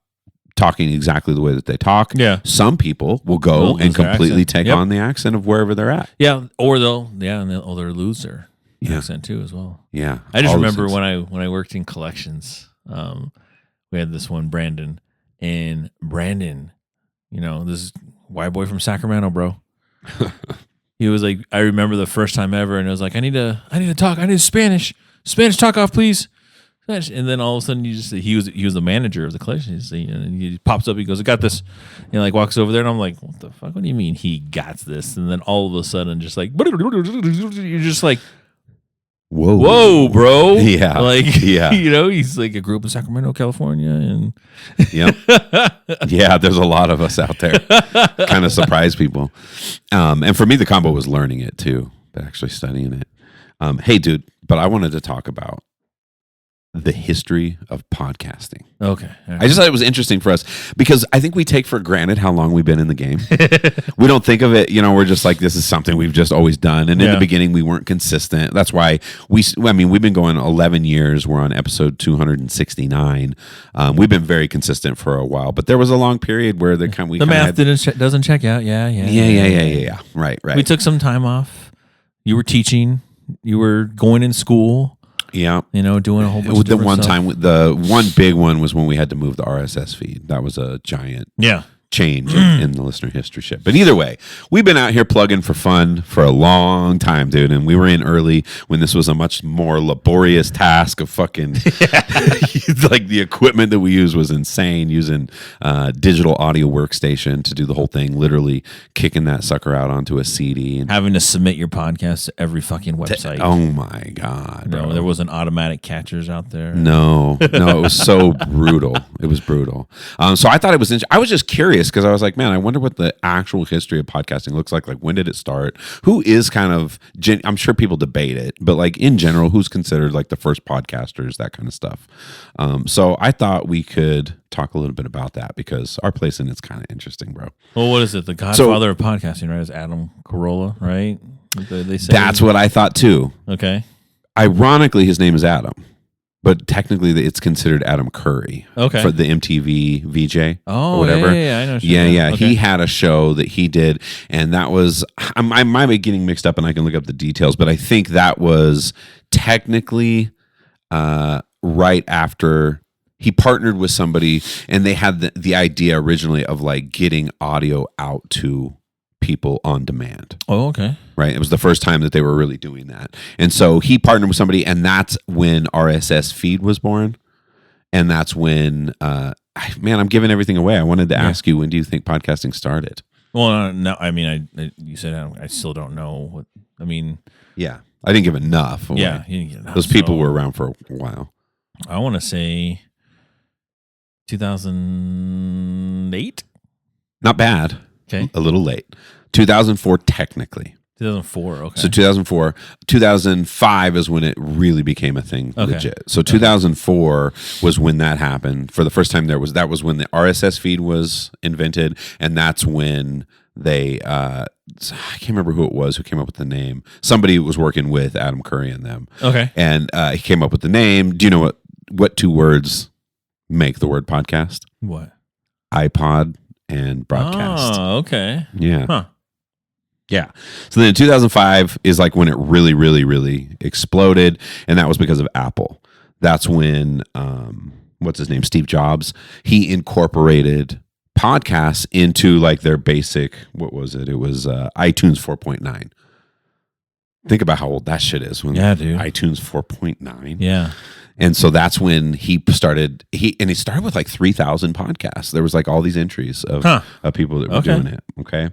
talking exactly the way that they talk. Yeah. Some people will go and completely take on the accent of wherever they're at. Yeah. Or they'll lose their accent too as well. Yeah. I just remember when I worked in collections, we had this one Brandon, and Brandon, this white boy from Sacramento, bro. He was like, I remember the first time ever, and I was like, I need to talk. I need Spanish talk off, please. And then all of a sudden, he was the manager of the collection. And he pops up. He goes, I got this. And walks over there, and I'm like, what the fuck? What do you mean he got this? And then all of a sudden, just you're just like, whoa, bro. Yeah. He's I grew up in Sacramento, California, and yep. Yeah, there's a lot of us out there. Kind of surprise people. And for me, the combo was learning it too, but actually studying it. Hey, dude, but I wanted to talk about the history of podcasting. Okay. I just thought it was interesting for us because I think we take for granted how long we've been in the game. We don't think of it, we're just like, this is something we've just always done. And in the beginning, we weren't consistent. That's why we've been going 11 years. We're on episode 269. We've been very consistent for a while, but there was a long period where the math doesn't check out. Yeah. Right. We took some time off. You were teaching. You were going in school. Yeah, doing a whole bunch of different stuff. The one big one was when we had to move the RSS feed. That was a giant change in the listener history ship. But either way, we've been out here plugging for fun for a long time, dude. And we were in early when this was a much more laborious task of fucking the equipment that we used was insane, using digital audio workstation to do the whole thing, literally kicking that sucker out onto a CD and having to submit your podcast to every fucking website. Oh my God, bro. There wasn't automatic catchers out there. No, it was so brutal. It was brutal. So I thought it was I was just curious because I was like, man, I wonder what the actual history of podcasting looks like. Like, when did it start? Who is I'm sure people debate it, but in general, who's considered the first podcasters, that kind of stuff. So I thought we could talk a little bit about that because our place in it's kind of interesting, bro. Well, what is it? The godfather of podcasting, right? Is Adam Carolla, right? They say that's what I thought too. Okay. Ironically, his name is Adam. But technically, it's considered Adam Curry for the MTV VJ or whatever. Yeah, I know. Yeah. Okay. He had a show that he did, and that was I might be getting mixed up, and I can look up the details, but I think that was technically right after he partnered with somebody, and they had the idea originally of getting audio out to people on demand. Oh, okay. Right. It was the first time that they were really doing that. And so he partnered with somebody, and that's when RSS feed was born. And that's when, I'm giving everything away. I wanted to ask you, when do you think podcasting started? Well, no, you said I still don't know Yeah. I didn't give enough away. Yeah. Those people were around for a while. I want to say 2008. Not bad. Okay. A little late. 2004 technically. 2004. Okay. So 2004, 2005 is when it really became a thing legit. So 2004 was when that happened. For the first time that was when the RSS feed was invented, and that's when they I can't remember who it was who came up with the name. Somebody was working with Adam Curry and them. Okay. And he came up with the name. Do you know what two words make the word podcast? What? iPod and broadcast. Oh, okay. Yeah. Huh. Yeah. So then 2005 is like when it really, really, really exploded. And that was because of Apple. That's when, what's his name? Steve Jobs. He incorporated podcasts into like their basic, what was it? It was iTunes 4.9. Think about how old that shit is. When dude. iTunes 4.9. Yeah. And so that's when he started, he started with like 3,000 podcasts. There was like all these entries of people that were doing it. Okay.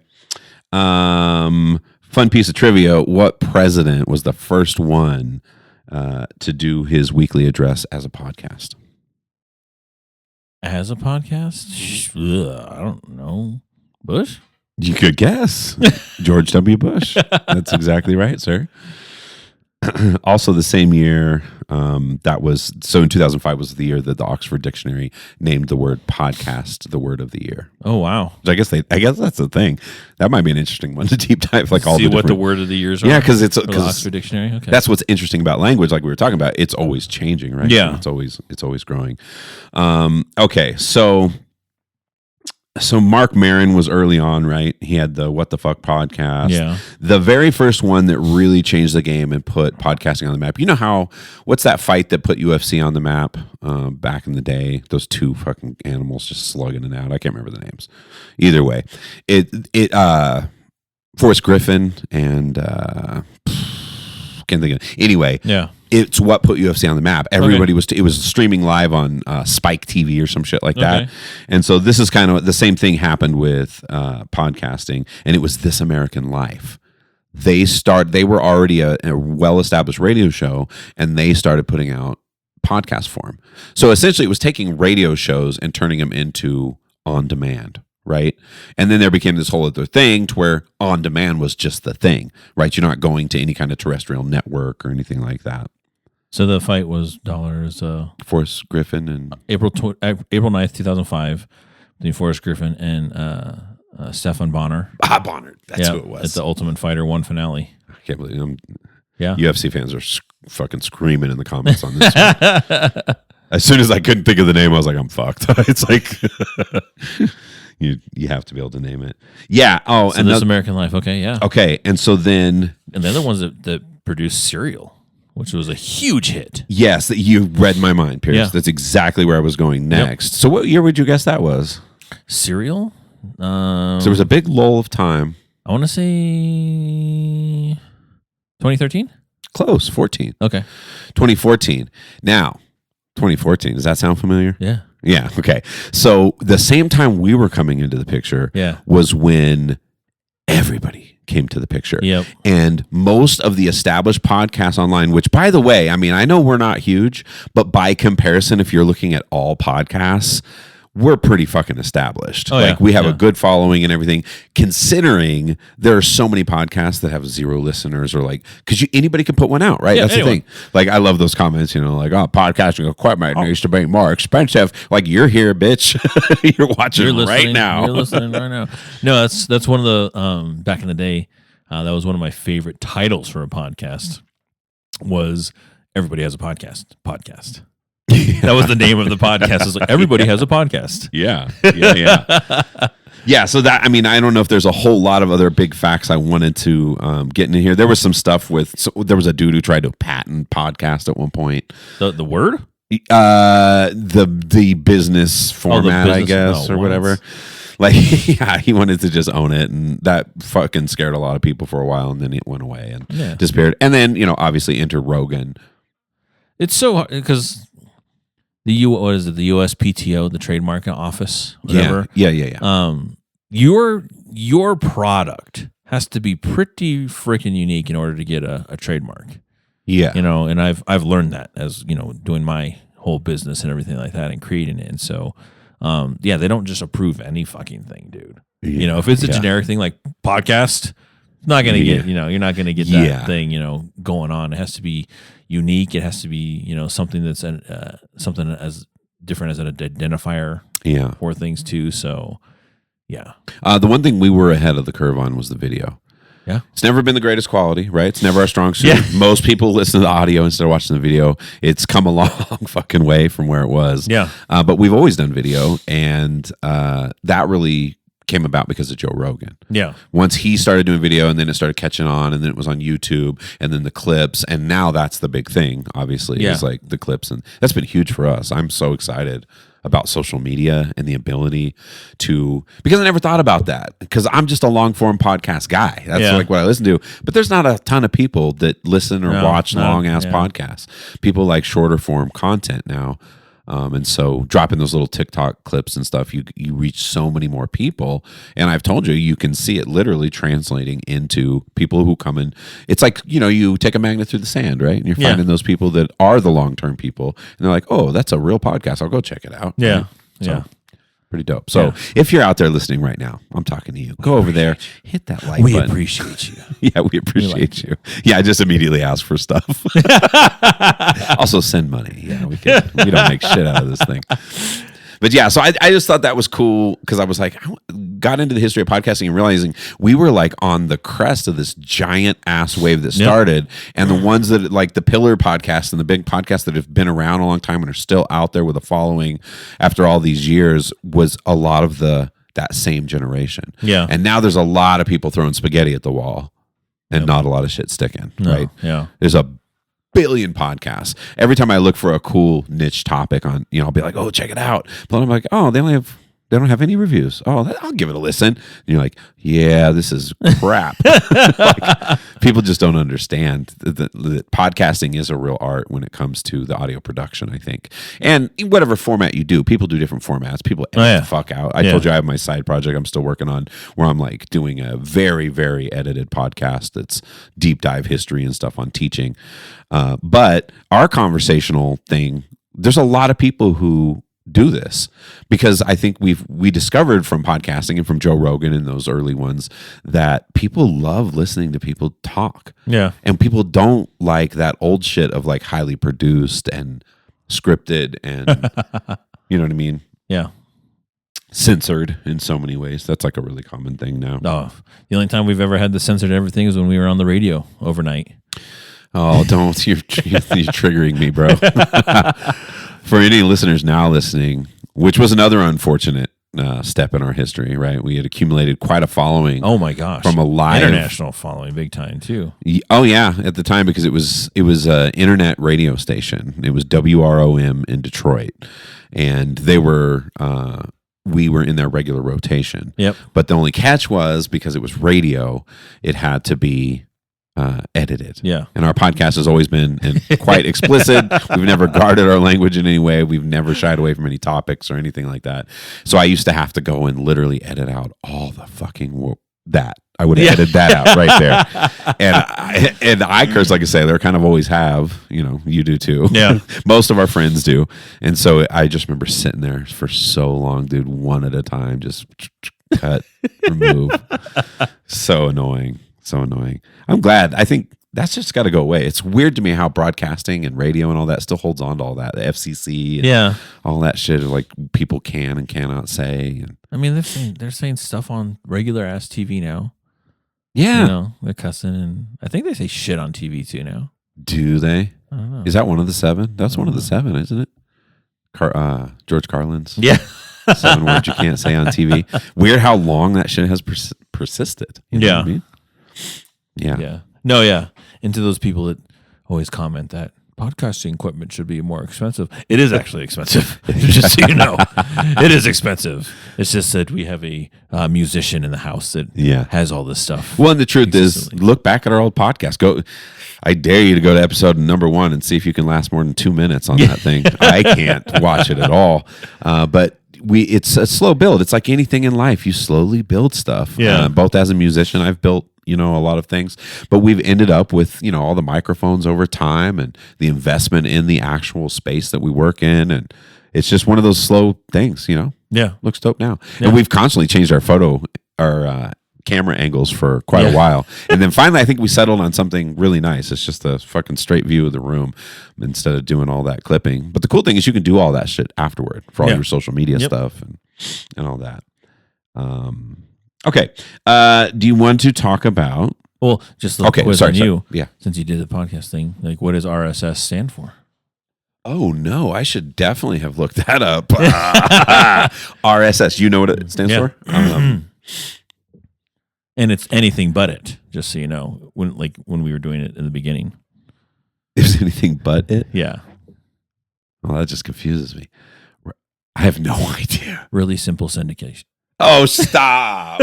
Fun piece of trivia. What president was the first one to do his weekly address as a podcast? As a podcast? I don't know. Bush? You could guess. George W. Bush. That's exactly right, sir. Also the same year, in 2005 was the year that the Oxford Dictionary named the word podcast the word of the year. Oh, wow. I guess that's the thing. That might be an interesting one to deep dive. Like all See the what the word of the years are. Yeah, because it's the Oxford Dictionary. Okay, that's what's interesting about language. Like we were talking about, it's always changing, right? Yeah, it's always growing. Okay, so Mark Maron was early on, right? He had the What the Fuck podcast. Yeah. The very first one that really changed the game and put podcasting on the map. You know what's that fight that put UFC on the map back in the day? Those two fucking animals just slugging it out. I can't remember the names. Either way, Forrest Griffin and can't think of it. Anyway. Yeah. It's what put UFC on the map. Everybody it was streaming live on Spike TV or some shit like that. And so this is kind of the same thing happened with podcasting, and it was This American Life. They were already a well-established radio show, and they started putting out podcast form. So essentially it was taking radio shows and turning them into on demand. Right. And then there became this whole other thing to where on demand was just the thing, right? You're not going to any kind of terrestrial network or anything like that. So the fight was dollars. Forrest Griffin and April 9th, 2005, between Forrest Griffin and Stefan Bonner. Bonner. That's who it was. At the Ultimate Fighter 1 finale. I can't believe it. Yeah. UFC fans are fucking screaming in the comments on this one. As soon as I couldn't think of the name, I was like, I'm fucked. It's like... You have to be able to name it. Yeah. Oh, so and This American Life. Okay. Yeah. Okay. And so then... And they're the ones that produced Serial, which was a huge hit. Yes. You read my mind, Pierce. Yeah. That's exactly where I was going next. Yep. So what year would you guess that was? Serial? So there was a big lull of time. I want to say 2013? Close. 14. Okay. 2014. Now, 2014. Does that sound familiar? Yeah. Yeah. Okay. So the same time we were coming into the picture was when everybody came to the picture. Yep. And most of the established podcasts online, which by the way, I mean, I know we're not huge, but by comparison, if you're looking at all podcasts, we're pretty fucking established. We have a good following and everything, considering there are so many podcasts that have 0 listeners or because anybody can put one out, right? That's the thing. I love those comments, podcasting equipment needs to be more expensive. You're here, bitch. You're watching right now. You're listening right now. No, that's one of the, back in the day, that was one of my favorite titles for a podcast was Everybody Has a Podcast. That was the name of the podcast. It was everybody has a podcast. Yeah. Yeah. So that, I don't know if there's a whole lot of other big facts I wanted to get in here. There was some stuff there was a dude who tried to patent podcast at one point. The word? The business format, I guess, or whatever. He wanted to just own it, and that fucking scared a lot of people for a while, and then it went away and disappeared. And then, obviously enter Rogan. It's so hard because the USPTO, the trademark office, whatever. Yeah. Your product has to be pretty freaking unique in order to get a trademark. Yeah. And I've learned that as, doing my whole business and everything like that and creating it. And so they don't just approve any fucking thing, dude. If it's a generic thing like podcast, not gonna get you're not gonna get that thing going on. It has to be unique. It has to be something that's something as different as an identifier for things too. So the one thing we were ahead of the curve on was the video. Yeah, it's never been the greatest quality, right? It's never our strong suit. Yeah. Most people listen to the audio instead of watching the video. It's come a long fucking way from where it was. Yeah, but we've always done video, and that really came about because of Joe Rogan. Yeah. Once he started doing video, and then it started catching on, and then it was on YouTube, and then the clips, and now that's the big thing, obviously, is like the clips, and that's been huge for us. I'm so excited about social media and the ability to, because I never thought about that, because I'm just a long form podcast guy. That's like what I listen to. But there's not a ton of people that listen or watch long ass podcasts. People like shorter form content now. And so dropping those little TikTok clips and stuff, you reach so many more people. And I've told you can see it literally translating into people who come in. It's like, you take a magnet through the sand, right? And you're finding those people that are the long-term people. And they're like, oh, that's a real podcast. I'll go check it out. Yeah. Right? So, pretty dope. So if you're out there listening right now, I'm talking to you. Go over there, hit that like button. We appreciate you. Yeah, we appreciate you. Yeah, I just immediately ask for stuff. Also send money. Yeah, we don't make shit out of this thing. But yeah, so I just thought that was cool, because I was like, I got into the history of podcasting and realizing we were like on the crest of this giant ass wave that started, and the ones that like the pillar podcasts and the big podcasts that have been around a long time and are still out there with a following after all these years was a lot of that same generation. Yeah. And now there's a lot of people throwing spaghetti at the wall and not a lot of shit sticking, right? Yeah. There's a billion podcasts. Every time I look for a cool niche topic on, I'll be like, oh, check it out. But I'm like, oh, they don't have any reviews. Oh, I'll give it a listen. And you're like, yeah, this is crap. Like, people just don't understand that podcasting is a real art when it comes to the audio production, I think. And in whatever format you do, people do different formats. People edit the fuck out. I told you I have my side project I'm still working on, where I'm like doing a very, very edited podcast that's deep dive history and stuff on teaching. But our conversational thing, there's a lot of people who do this, because I think we discovered from podcasting and from Joe Rogan and those early ones that people love listening to people talk. Yeah. And people don't like that old shit of like highly produced and scripted and you know what I mean? Yeah. Censored in so many ways. That's like a really common thing now. No, the only time we've ever had the censored everything is when we were on the radio overnight. Oh, don't. You're triggering me, bro. For any listeners now listening, which was another unfortunate step in our history, right? We had accumulated quite a following. Oh my gosh. From a live international following, big time too. Oh yeah, at the time, because it was an internet radio station. It was WROM in Detroit, and they were we were in their regular rotation. Yep. But the only catch was, because it was radio, it had to be edited. Yeah. And our podcast has always been quite explicit. We've never guarded our language in any way. We've never shied away from any topics or anything like that. So I used to have to go and literally edit out all the fucking that. I would edit that out right there. And I curse like a sailor, kind of always have, you do too. Yeah. Most of our friends do. And so I just remember sitting there for so long, dude, one at a time, just cut, remove. So annoying. So annoying. I'm glad. I think that's just got to go away. It's weird to me how broadcasting and radio and all that still holds on to all that. The FCC and all that shit of like people can and cannot say. And, I mean, they're saying stuff on regular ass TV now. Yeah. They're cussing, and I think they say shit on TV too now. Do they? I don't know. Is that one of the 7? That's one of the 7, isn't it? George Carlin's. Yeah. 7 words you can't say on TV. Weird how long that shit has persisted. You know what I mean? Yeah. Yeah. No, yeah. And to those people that always comment that podcasting equipment should be more expensive. It is actually expensive. Just so you know. It is expensive. It's just that we have a musician in the house that has all this stuff. Well, and the truth is, look back at our old podcast. I dare you to go to episode number 1 and see if you can last more than 2 minutes on that thing. I can't watch it at all. But it's a slow build. It's like anything in life. You slowly build stuff. Yeah. Both as a musician, I've built a lot of things, but we've ended up with all the microphones over time and the investment in the actual space that we work in, and it's just one of those slow things, Yeah. Looks dope now. Yeah. And we've constantly changed our camera angles for quite a while. And then finally, I think we settled on something really nice. It's just a fucking straight view of the room instead of doing all that clipping. But the cool thing is you can do all that shit afterward for all your social media stuff and all that. Okay. Do you want to talk about... Well, just the quiz on you. Yeah. Since you did the podcast thing, like, what does RSS stand for? Oh, no. I should definitely have looked that up. RSS. You know what it stands for? And it's anything but it, just so you know, when we were doing it in the beginning. Is anything but it? Yeah. Well, that just confuses me. I have no idea. Really simple syndication. Oh, stop.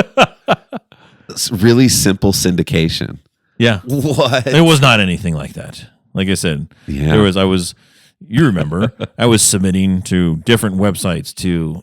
It's really simple syndication. Yeah. What? It was not anything like that. Like I said, you remember, I was submitting to different websites, to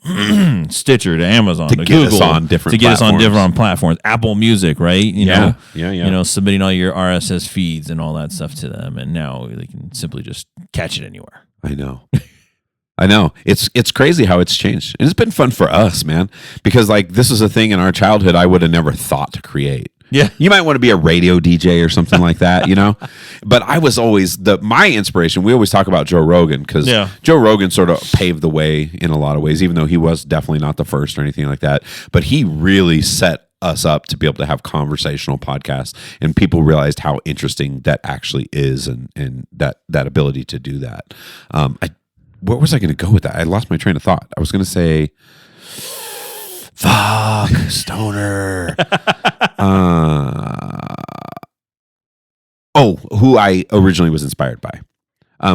Stitcher, to Amazon, to Google, us on different us on different platforms, Apple Music, right? You know, submitting all your RSS feeds and all that stuff to them, and now they can simply just catch it anywhere. I know. It's crazy how it's changed, and it's been fun for us, man. Because this is a thing in our childhood I would have never thought to create. Yeah. You might want to be a radio DJ or something like that, But I was always my inspiration. We always talk about Joe Rogan because Joe Rogan sort of paved the way in a lot of ways, even though he was definitely not the first or anything like that. But he really set us up to be able to have conversational podcasts, and people realized how interesting that actually is, and that ability to do that. Where was I going to go with that? I lost my train of thought. I was going to say... Fuck, stoner. Who I originally was inspired by.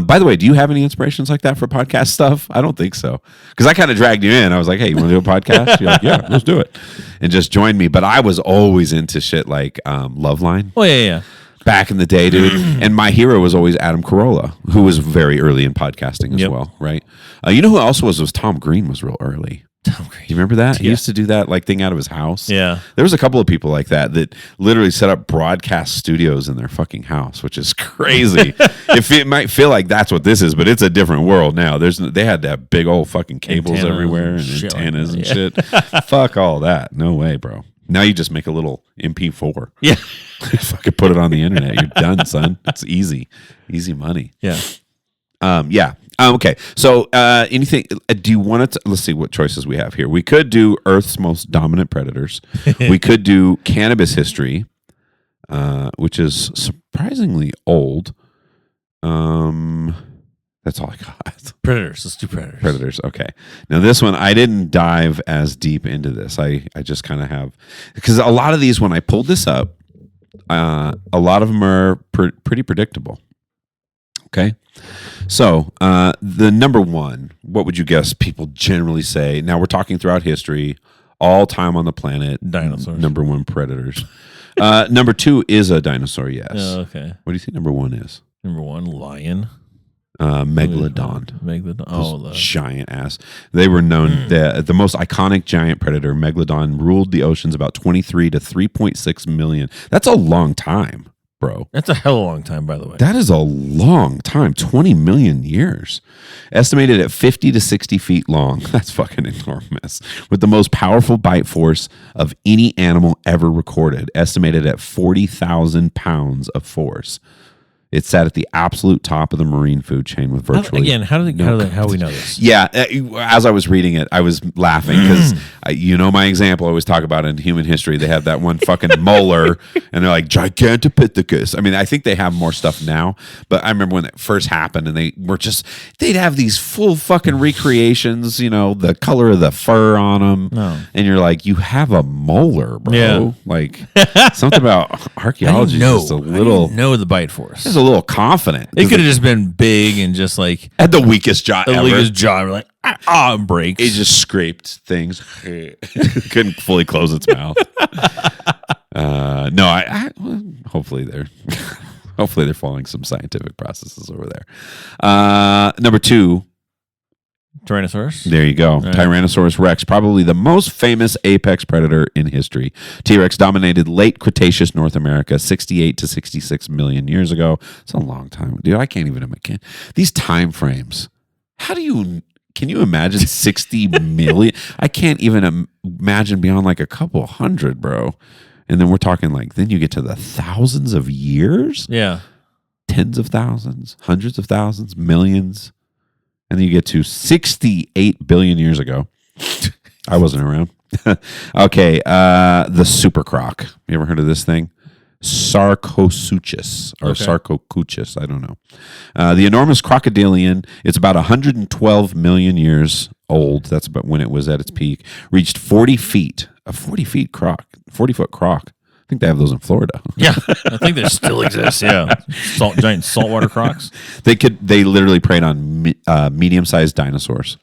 By the way, do you have any inspirations like that for podcast stuff? I don't think so. Because I kind of dragged you in. I was like, hey, you want to do a podcast? You're like, yeah, let's do it. And just join me. But I was always into shit like Loveline. Oh, yeah. Back in the day, dude. And my hero was always Adam Carolla, who was very early in podcasting as well, right? You know who else was Tom Green was real early. Tom Green. You remember that? He used to do that thing out of his house. Yeah. There was a couple of people like that literally set up broadcast studios in their fucking house, which is crazy. It might feel like that's what this is, but it's a different world now. They had to have big old fucking cables everywhere and antennas and shit. Fuck all that. No way, bro. Now you just make a little MP4. Yeah. Fucking put it on the internet. You're done, son. It's easy. Easy money. Yeah. Okay. So, anything? Do you want to? Let's see what choices we have here. We could do Earth's most dominant predators. We could do cannabis history, which is surprisingly old. That's all I got. Predators. Let's do predators. Predators. Okay. Now this one, I didn't dive as deep into this. I just kind of have, because a lot of these, when I pulled this up, a lot of them are pretty predictable. Okay. So the number one, what would you guess people generally say? Now we're talking throughout history, all time on the planet. Dinosaurs. Number one, predators. Number two is a dinosaur, yes. Oh, okay. What do you think number one is? Number one, lion. Megalodon. Oh, giant ass. They were known the most iconic giant predator. Megalodon ruled the oceans about 23 to 3.6 million. That's a long time, bro. That's a hell of a long time, by the way. That is a long time. 20 million years. Estimated at 50 to 60 feet long. That's fucking enormous. With the most powerful bite force of any animal ever recorded. Estimated at 40,000 pounds of force. It sat at the absolute top of the marine food chain with virtually. How do we know this? Yeah, as I was reading it, I was laughing because my example I always talk about in human history. They have that one fucking molar, and they're like Gigantopithecus. I mean, I think they have more stuff now, but I remember when it first happened, and they'd have these full fucking recreations. The color of the fur on them, and you're like, you have a molar, bro. Yeah. Like something about archaeology. Just a little know the bite force. A little confident. It could have just been big and just like had the weakest jaw ever. Weakest jaw, like breaks. It just scraped things. Couldn't fully close its mouth. Hopefully they're following some scientific processes over there. Number two. Tyrannosaurus. There you go. Right. Tyrannosaurus Rex, probably the most famous apex predator in history. T-Rex dominated late Cretaceous North America 68 to 66 million years ago. It's a long time. Dude, I can't even imagine. These time frames. How do you Can you imagine 60 million? I can't even imagine beyond like a couple hundred, bro. And then we're talking like, then you get to the thousands of years? Yeah. Tens of thousands, hundreds of thousands, millions. And then you get to 68 billion years ago. I wasn't around. Okay. The super croc. You ever heard of this thing? Sarcosuchus or Sarcocuchus. I don't know. The enormous crocodilian, it's about 112 million years old. That's about when it was at its peak. Reached 40 feet. A 40-foot croc. I think they have those in Florida. Yeah, I think they still exist. Yeah, giant saltwater crocs. They literally preyed on medium-sized dinosaurs.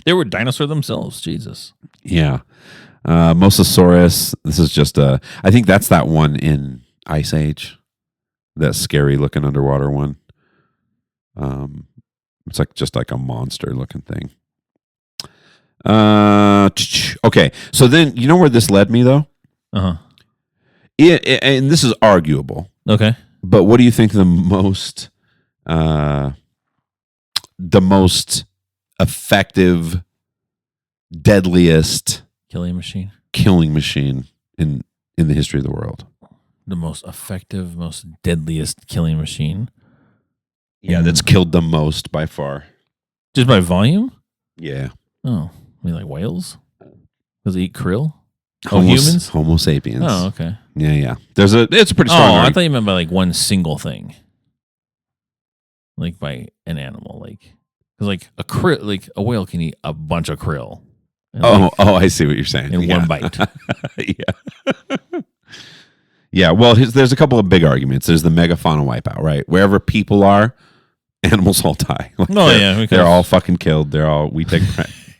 They were dinosaur themselves. Jesus. Yeah. Mosasaurus. This is just I think that's that one in Ice Age. That scary looking underwater one. It's like just like a monster looking thing. Okay. So then you know where this led me though? Uh-huh. And this is arguable. Okay. But what do you think the most effective, deadliest killing machine in the history of the world? The most effective, most deadliest killing machine. Yeah, that's killed the most by far. Just by volume? Yeah. Oh, I mean like whales? Does it eat krill? Humans? Homo sapiens. Oh, okay. Yeah. It's a pretty strong. Oh, I thought you meant by like one single thing. Like by an animal, like because like a whale can eat a bunch of krill. I see what you're saying. In one bite. Yeah. Yeah. Well, there's a couple of big arguments. There's the megafauna wipeout, right? Wherever people are, animals all die. Like they're all fucking killed. We take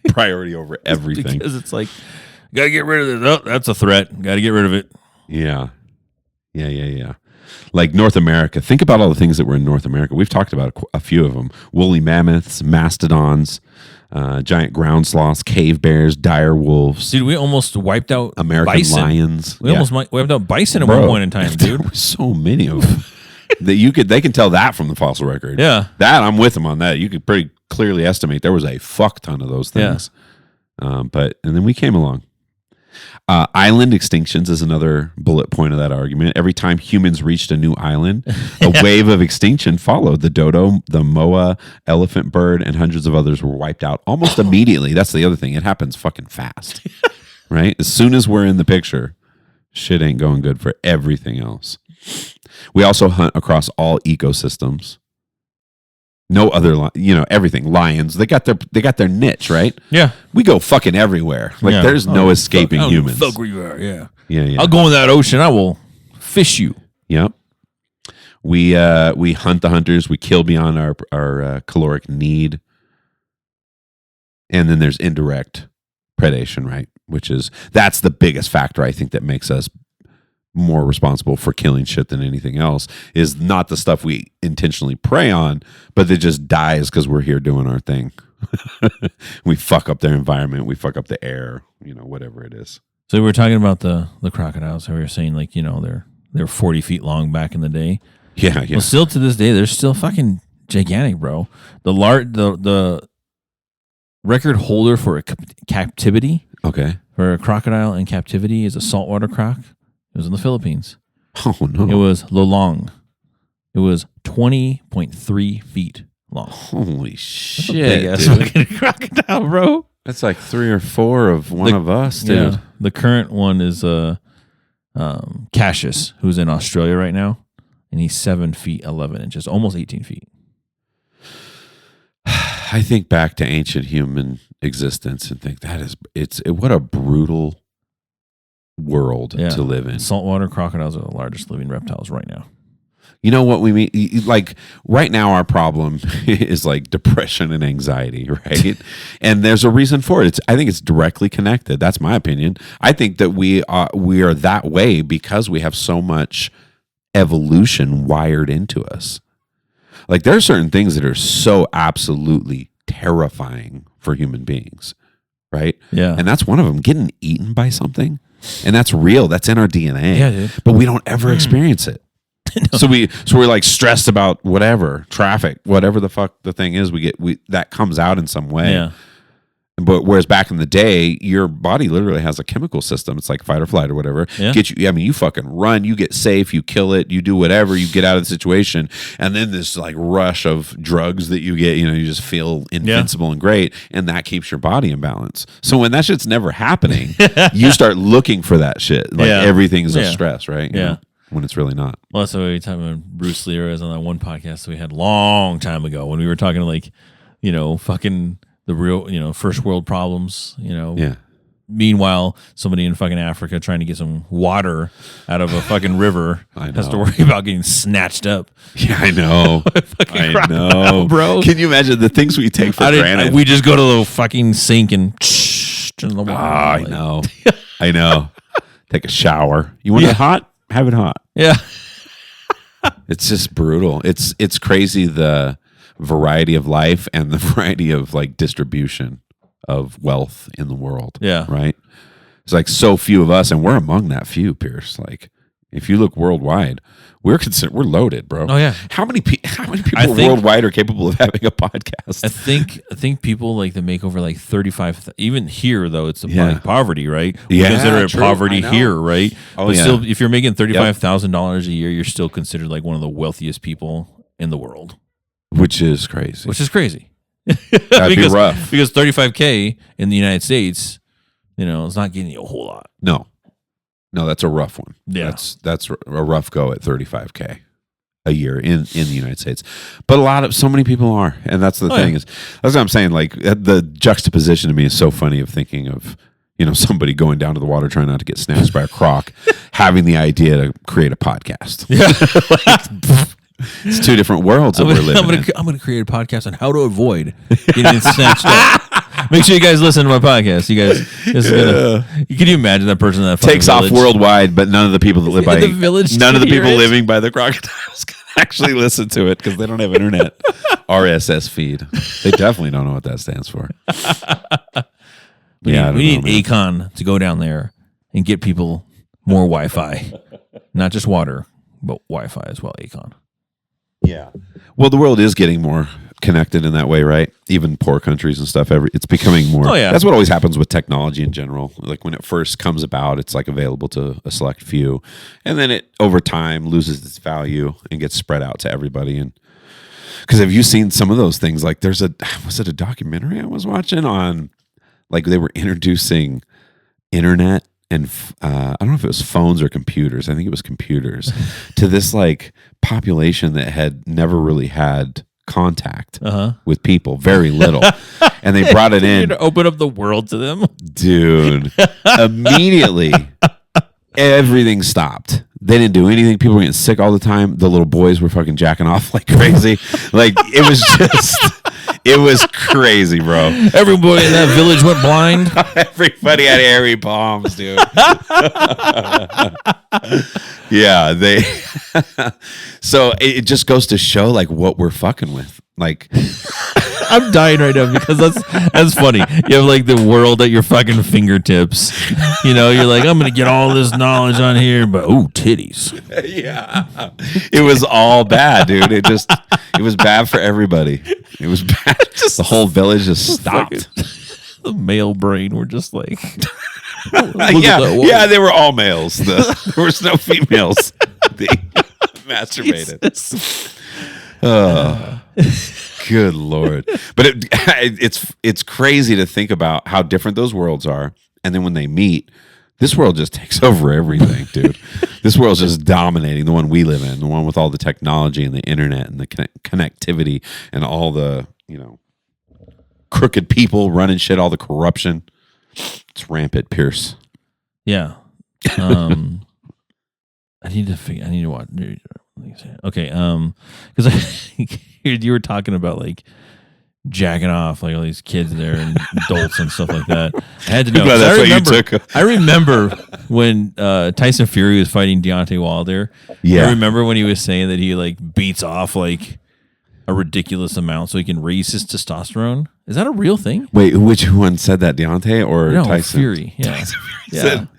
priority over everything because it's like. Got to get rid of this. Oh, that's a threat. Got to get rid of it. Yeah. Like North America. Think about all the things that were in North America. We've talked about a few of them. Woolly mammoths, mastodons, giant ground sloths, cave bears, dire wolves. Dude, we almost wiped out American bison. Lions. We almost wiped out bison at one point in time, dude. There were so many of them. They can tell that from the fossil record. Yeah. That, I'm with them on that. You could pretty clearly estimate there was a fuck ton of those things. Yeah. And then we came along. Island extinctions is another bullet point of that argument. Every time humans reached a new island, a wave of extinction followed. The dodo, the moa, elephant bird, and hundreds of others were wiped out almost immediately. That's the other thing. It happens fucking fast, right? As soon as we're in the picture, shit ain't going good for everything else. We also hunt across all ecosystems. No other, everything. Lions, they got their niche, right? Yeah, we go fucking everywhere. Like there's no escaping humans. Fuck where you are. Yeah. I'll go in that ocean. I will fish you. Yep. We hunt the hunters. We kill beyond our caloric need, and then there's indirect predation, right? That's the biggest factor I think that makes us more responsible for killing shit than anything else, is not the stuff we intentionally prey on, but that just dies because we're here doing our thing. We fuck up their environment, we fuck up the air, whatever it is. So we were talking about the crocodiles. So we were saying they're 40 feet long back in the day. Yeah. Well, still to this day, they're still fucking gigantic, bro. The record holder for a captivity, for a crocodile in captivity, is a saltwater croc. It was in the Philippines. Oh, no. It was Lolong. It was 20.3 feet long. Holy shit. That's a big ass fucking crocodile, bro. That's like 3 or 4 of one of us, dude. Yeah. The current one is Cassius, who's in Australia right now, and he's 7 feet 11 inches, almost 18 feet. I think back to ancient human existence and think what a brutal world to live in. Saltwater crocodiles are the largest living reptiles right now. You know what we mean? Like right now, our problem is like depression and anxiety, right? And there's a reason for it. I think it's directly connected. That's my opinion. I think that we are that way because we have so much evolution wired into us. Like there are certain things that are so absolutely terrifying for human beings, right? Yeah. And that's one of them, getting eaten by something. And that's real. That's in our DNA. Yeah, dude. But we don't ever experience it. So we're like stressed about whatever traffic, whatever the fuck the thing is. We that comes out in some way. Yeah. But whereas back in the day, your body literally has a chemical system. It's like fight or flight or whatever. Yeah. You fucking run, you get safe, you kill it, you do whatever, you get out of the situation, and then this like rush of drugs that you get, you just feel invincible and great, and that keeps your body in balance. So when that shit's never happening, you start looking for that shit. Like everything's a stress, right? You know, when it's really not. Well, that's what we talking about. Bruce Lee was on that one podcast we had a long time ago when we were talking like, fucking the real, first world problems, Yeah. Meanwhile, somebody in fucking Africa trying to get some water out of a fucking river has to worry about getting snatched up. Yeah, I know. I know, bro. Can you imagine the things we take for granted? We just go to the fucking sink and in the water. I know. I know. Take a shower. You want it hot? Have it hot. Yeah. It's just brutal. It's crazy the variety of life and the variety of like distribution of wealth in the world. Yeah. Right? It's like so few of us, and we're among that few, Pierce. Like if you look worldwide, we're loaded, bro. Oh yeah. How many people worldwide are capable of having a podcast? I think people like that make over like 35. Even here though, it's poverty, right? We Yeah, consider it true. poverty here, right? Oh, but yeah. still, if you're making $35,000 a year, you're still considered like one of the wealthiest people in the world, Which is crazy. That'd be rough. Because 35K in the United States, it's not getting you a whole lot. No, that's a rough one. Yeah. That's a rough go at 35K a year in the United States. But so many people are, and that's the thing is that's what I'm saying. Like the juxtaposition to me is so funny of thinking of somebody going down to the water trying not to get snatched by a croc, having the idea to create a podcast. Yeah. It's two different worlds that we're living in. I'm going to create a podcast on how to avoid getting snatched up. Make sure you guys listen to my podcast. You guys, can you imagine that person that takes off worldwide, but none of the people that live by the village, none of the people living by the crocodiles can actually listen to it because they don't have internet RSS feed. They definitely don't know what that stands for. We need Akon to go down there and get people more Wi-Fi, not just water, but Wi-Fi as well. Akon. Yeah. Well, the world is getting more connected in that way, right? Even poor countries and stuff. It's becoming more. Oh, yeah. That's what always happens with technology in general. Like when it first comes about, it's like available to a select few, and then it over time loses its value and gets spread out to everybody. And because have you seen some of those things? Like was it a documentary I was watching on? Like they were introducing internet. And I don't know if it was phones or computers. I think it was computers to this like population that had never really had contact with people, very little. And they brought it in to open up the world to them. Dude, immediately everything stopped. They didn't do anything. People were getting sick all the time. The little boys were fucking jacking off like crazy. Like it was crazy, bro. Everybody in that village went blind. Everybody had hairy palms, dude. Yeah, so it just goes to show like what we're fucking with. Like I'm dying right now because that's funny. You have like the world at your fucking fingertips. You're like, I'm gonna get all this knowledge on here, but titties. Yeah. It was all bad, dude. It was bad for everybody. It was bad. The whole village just stopped. The male brain were just like they were all males. There was no females. They masturbated. Good Lord. But it's crazy to think about how different those worlds are. And then when they meet, this world just takes over everything, dude. This world's just dominating the one we live in, the one with all the technology and the internet and the connectivity and all the, crooked people running shit, all the corruption. It's rampant, Pierce. Yeah. I need to watch. Okay. Because you were talking about like jacking off, like all these kids there and adults and stuff like that. I had to know. I remember when Tyson Fury was fighting Deontay Wilder. Yeah. I remember when he was saying that he like beats off like a ridiculous amount so he can raise his testosterone. Is that a real thing? Wait, which one said that, Deontay or Tyson? Fury. Yeah. Tyson Fury said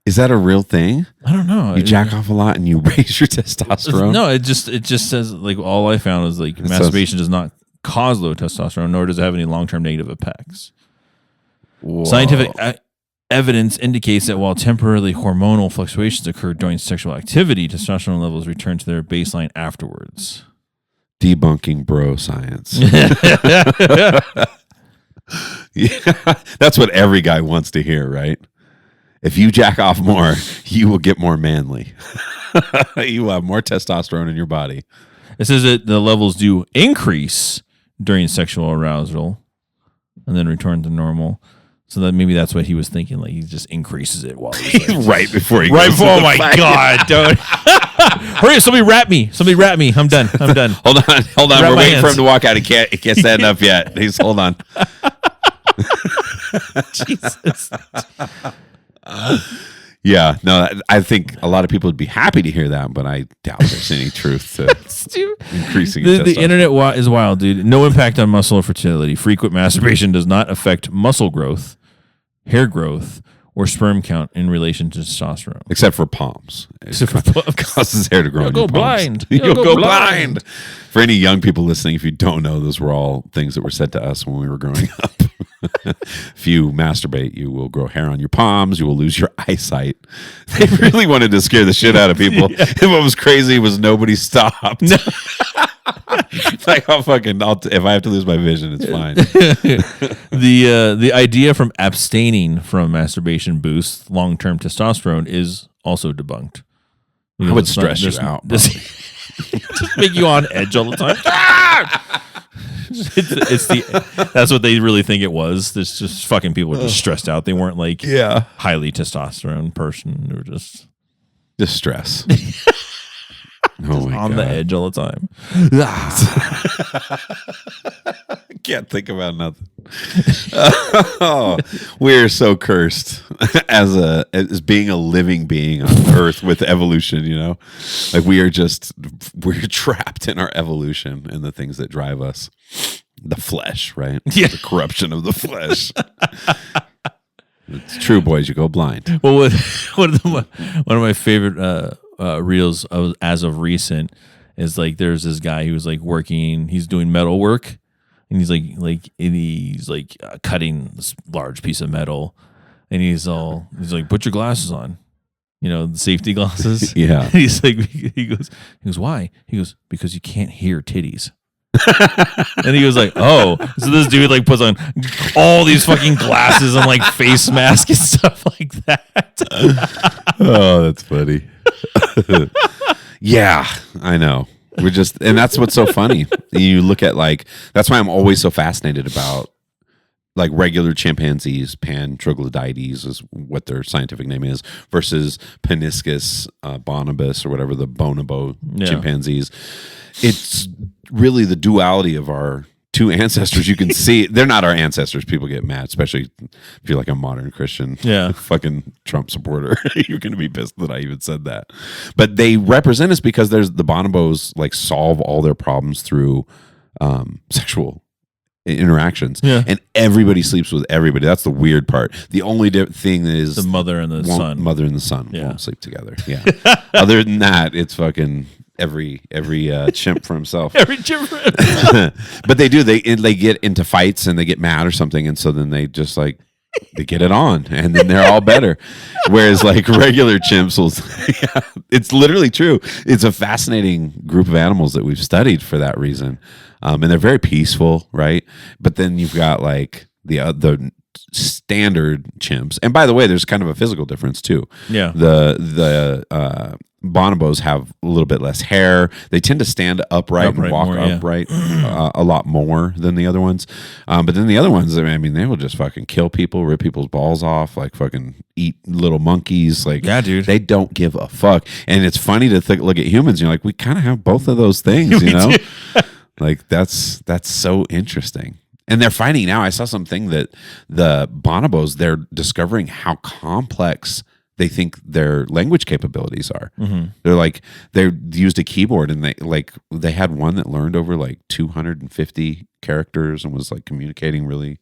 Is that a real thing? I don't know. You jack off a lot and you raise your testosterone? No, it just says like all I found is like masturbation does not cause low testosterone, nor does it have any long-term negative effects. Whoa. Scientific evidence indicates that while temporarily hormonal fluctuations occur during sexual activity, testosterone levels return to their baseline afterwards. Debunking bro science. Yeah, that's what every guy wants to hear, right? If you jack off more, you will get more manly. You will have more testosterone in your body. It says that the levels do increase during sexual arousal and then return to normal. So that maybe that's what he was thinking. Like he just increases it while he's like, right before he right goes before. to Oh the my fight. God! Don't hurry! Somebody wrap me! Somebody wrap me! I'm done. I'm done. Hold on. Wrap We're my waiting for hands. him to walk out. He can't stand up yet. He's hold on. Jesus. Yeah, no, I think a lot of people would be happy to hear that, but I doubt there's any truth to increasing The testosterone. internet is wild, dude. No impact on muscle or fertility. Frequent masturbation does not affect muscle growth, hair growth, or sperm count in relation to testosterone. Except for palms. Except for It causes hair to grow. You'll in go your palms. blind. You'll You'll go go blind. blind. For any young people listening, if you don't know, those were all things that were said to us when we were growing up. If you masturbate, you will grow hair on your palms. You will lose your eyesight. They really wanted to scare the shit out of people. Yeah. And what was crazy was nobody stopped. Like, if I have to lose my vision, it's fine. The idea from abstaining from masturbation boosts long-term testosterone is also debunked. I would stress you out. Just make you on edge all the time. That's what they really think it was. It's just fucking people were just stressed out. They weren't like highly testosterone person. They were just Distress. Oh my on God. the edge all the time. I can't think about nothing. Oh, we're so cursed as being a living being on Earth with evolution, you know? Like we're trapped in our evolution and the things that drive us. The flesh, right? Yeah. The corruption of the flesh. It's true, boys. You go blind. Well, one of my favorite reels as of recent is like there's this guy who's like working. He's doing metal work, and he's like cutting this large piece of metal, and he's like, put your glasses on, you know, the safety glasses. Yeah. And he's like, he goes, why? He goes, because you can't hear titties. And he was like, oh, so this dude like puts on all these fucking glasses and like face mask and stuff like that. Oh, that's funny. Yeah, I know. And that's what's so funny. You look at that's why I'm always so fascinated about like regular chimpanzees, pan troglodytes is what their scientific name is, versus Paniscus bonobus or whatever, the bonobo chimpanzees. It's really the duality of our two ancestors. You can see they're not our ancestors. People get mad, especially if you're like a modern Christian, fucking Trump supporter. You're going to be pissed that I even said that. But they represent us because there's the bonobos like solve all their problems through sexual interactions, and everybody sleeps with everybody. That's the weird part. The only thing is the mother and the son. Mother and the son won't sleep together. Yeah. Other than that, it's fucking every chimp for himself. Every chimp for himself. But they do. They get into fights and they get mad or something, and so then they just like they get it on, and then they're all better. Whereas like regular chimps will, it's literally true. It's a fascinating group of animals that we've studied for that reason, and they're very peaceful, right? But then you've got like the standard chimps, and by the way, there's kind of a physical difference too. Yeah, the bonobos have a little bit less hair. They tend to stand upright and walk more, upright a lot more than the other ones. But then the other ones, I mean, they will just fucking kill people, rip people's balls off, like fucking eat little monkeys. Like, yeah, dude, they don't give a fuck. And it's funny to look at humans. You're like, we kind of have both of those things, you know? Like that's so interesting. And they're finding now. I saw something that the bonobos, they're discovering how complex they think their language capabilities are. Mm-hmm. They used a keyboard, and they had one that learned over like 250 characters and was like communicating really,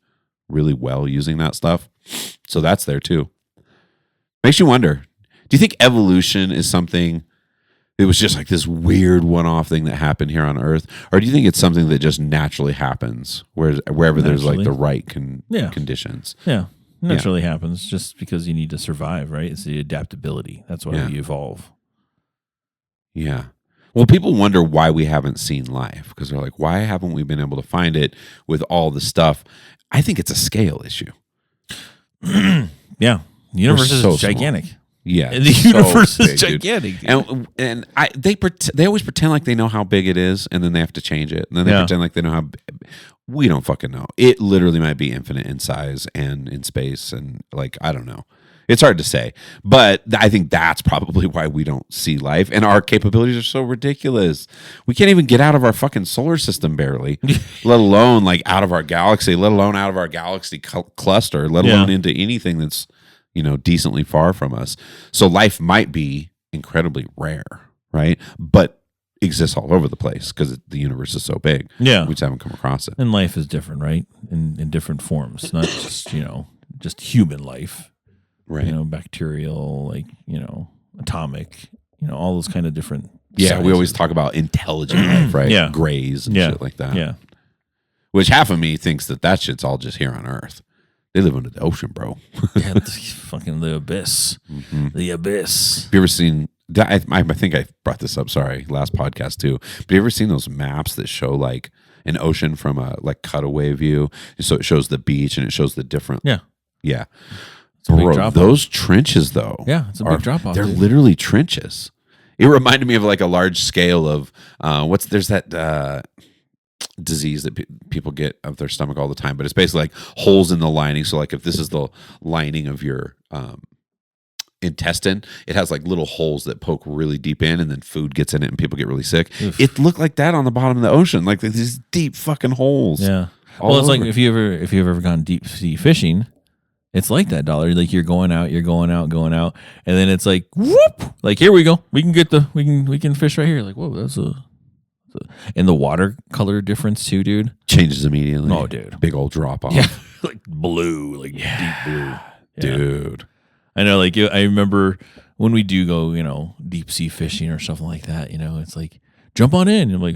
really well using that stuff. So that's there too. Makes you wonder, Do you think evolution is something? It was just like this weird one-off thing that happened here on Earth, or do you think it's something that just naturally happens, wherever there's like the right conditions? Yeah, naturally happens just because you need to survive, right? It's the adaptability. That's why we evolve. Yeah. Well, people wonder why we haven't seen life because they're like, why haven't we been able to find it with all the stuff? I think it's a scale issue. Yeah, the universe is gigantic. Small. Yeah, and the universe is gigantic. And they always pretend like they know how big it is, and then they have to change it, and then they pretend like they know how. We don't fucking know. It literally might be infinite in size and in space, and like I don't know. It's hard to say, but I think that's probably why we don't see life, and our capabilities are so ridiculous. We can't even get out of our fucking solar system barely, let alone like out of our galaxy, let alone out of our galaxy cluster, let alone into anything that's decently far from us. So life might be incredibly rare, right? But exists all over the place because the universe is so big. Yeah, we just haven't come across it. And life is different, right? In different forms, not just just human life. Right. Bacterial, like, atomic, all those kind of different sizes. We always talk about intelligent life, right? Yeah. Grays and shit like that. Yeah. Which half of me thinks that shit's all just here on Earth. They live under the ocean, bro. Yeah, fucking the abyss. Mm-hmm. The abyss. Have you ever seen, I think I brought this up, sorry, last podcast too. But have you ever seen those maps that show like an ocean from a like cutaway view? So it shows the beach and it shows the different. Yeah. Yeah. Bro, those trenches, though. Yeah, it's a big drop off. They're literally trenches. It reminded me of like a large scale of there's that disease that people get of their stomach all the time, but it's basically like holes in the lining. So like if this is the lining of your intestine, it has like little holes that poke really deep in, and then food gets in it, and people get really sick. Oof. It looked like that on the bottom of the ocean, like these deep fucking holes. Yeah. Well, it's like if you've ever gone deep sea fishing. It's like that, dollar. Like you're going out, and then it's like whoop, like here we go. We can fish right here. Like whoa, that's and the water color difference too, dude. Changes immediately. Oh, dude, big old drop off. Yeah, like blue, like deep blue, dude. I know. Like I remember when we do go, deep sea fishing or something like that. It's like jump on in. I'm like,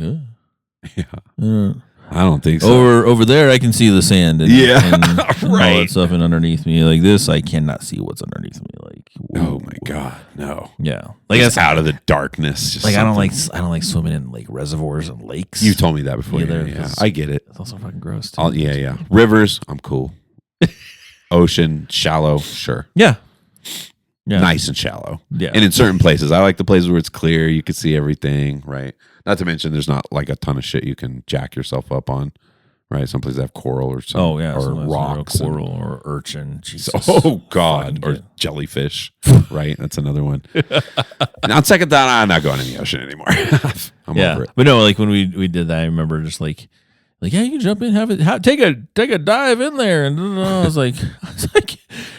yeah. I don't think so. Over there, I can see the sand. And, and right. All that stuff, and underneath me, like this, I cannot see what's underneath me. Like, whoa, oh my god, no. Yeah, like that's out of the darkness. Just like I don't like swimming in like reservoirs and lakes. You told me that before. Yeah, I get it. It's also fucking gross. Too. Yeah. Rivers, I'm cool. Ocean, shallow, sure. Yeah. Nice and shallow. Yeah. And in certain places, I like the places where it's clear, you can see everything, right? Not to mention there's not like a ton of shit you can jack yourself up on, right? Some places have coral or something. Oh, yeah. Or rocks. Coral or urchin. Jesus. Oh, God. Or jellyfish, right? That's another one. Now, on second thought, I'm not going in the ocean anymore. I'm over it. But no, like when we did that, I remember just like, yeah, you can jump in, take a dive in there. And I was like,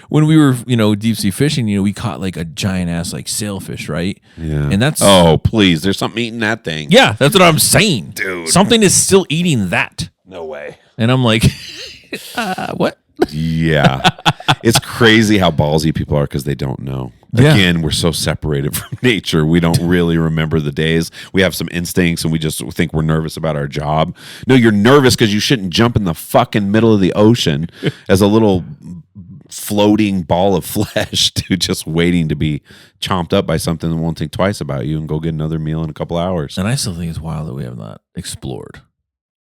when we were, deep sea fishing, we caught like a giant ass like sailfish, right? Yeah. And that's please, there's something eating that thing. Yeah, that's what I'm saying, dude. Something is still eating that. No way. And I'm like, what? Yeah. It's crazy how ballsy people are because they don't know. Again, we're so separated from nature. We don't really remember the days. We have some instincts and we just think we're nervous about our job. No, you're nervous because you shouldn't jump in the fucking middle of the ocean as a little floating ball of flesh, dude, just waiting to be chomped up by something that won't think twice about you and go get another meal in a couple hours. And I still think it's wild that we have not explored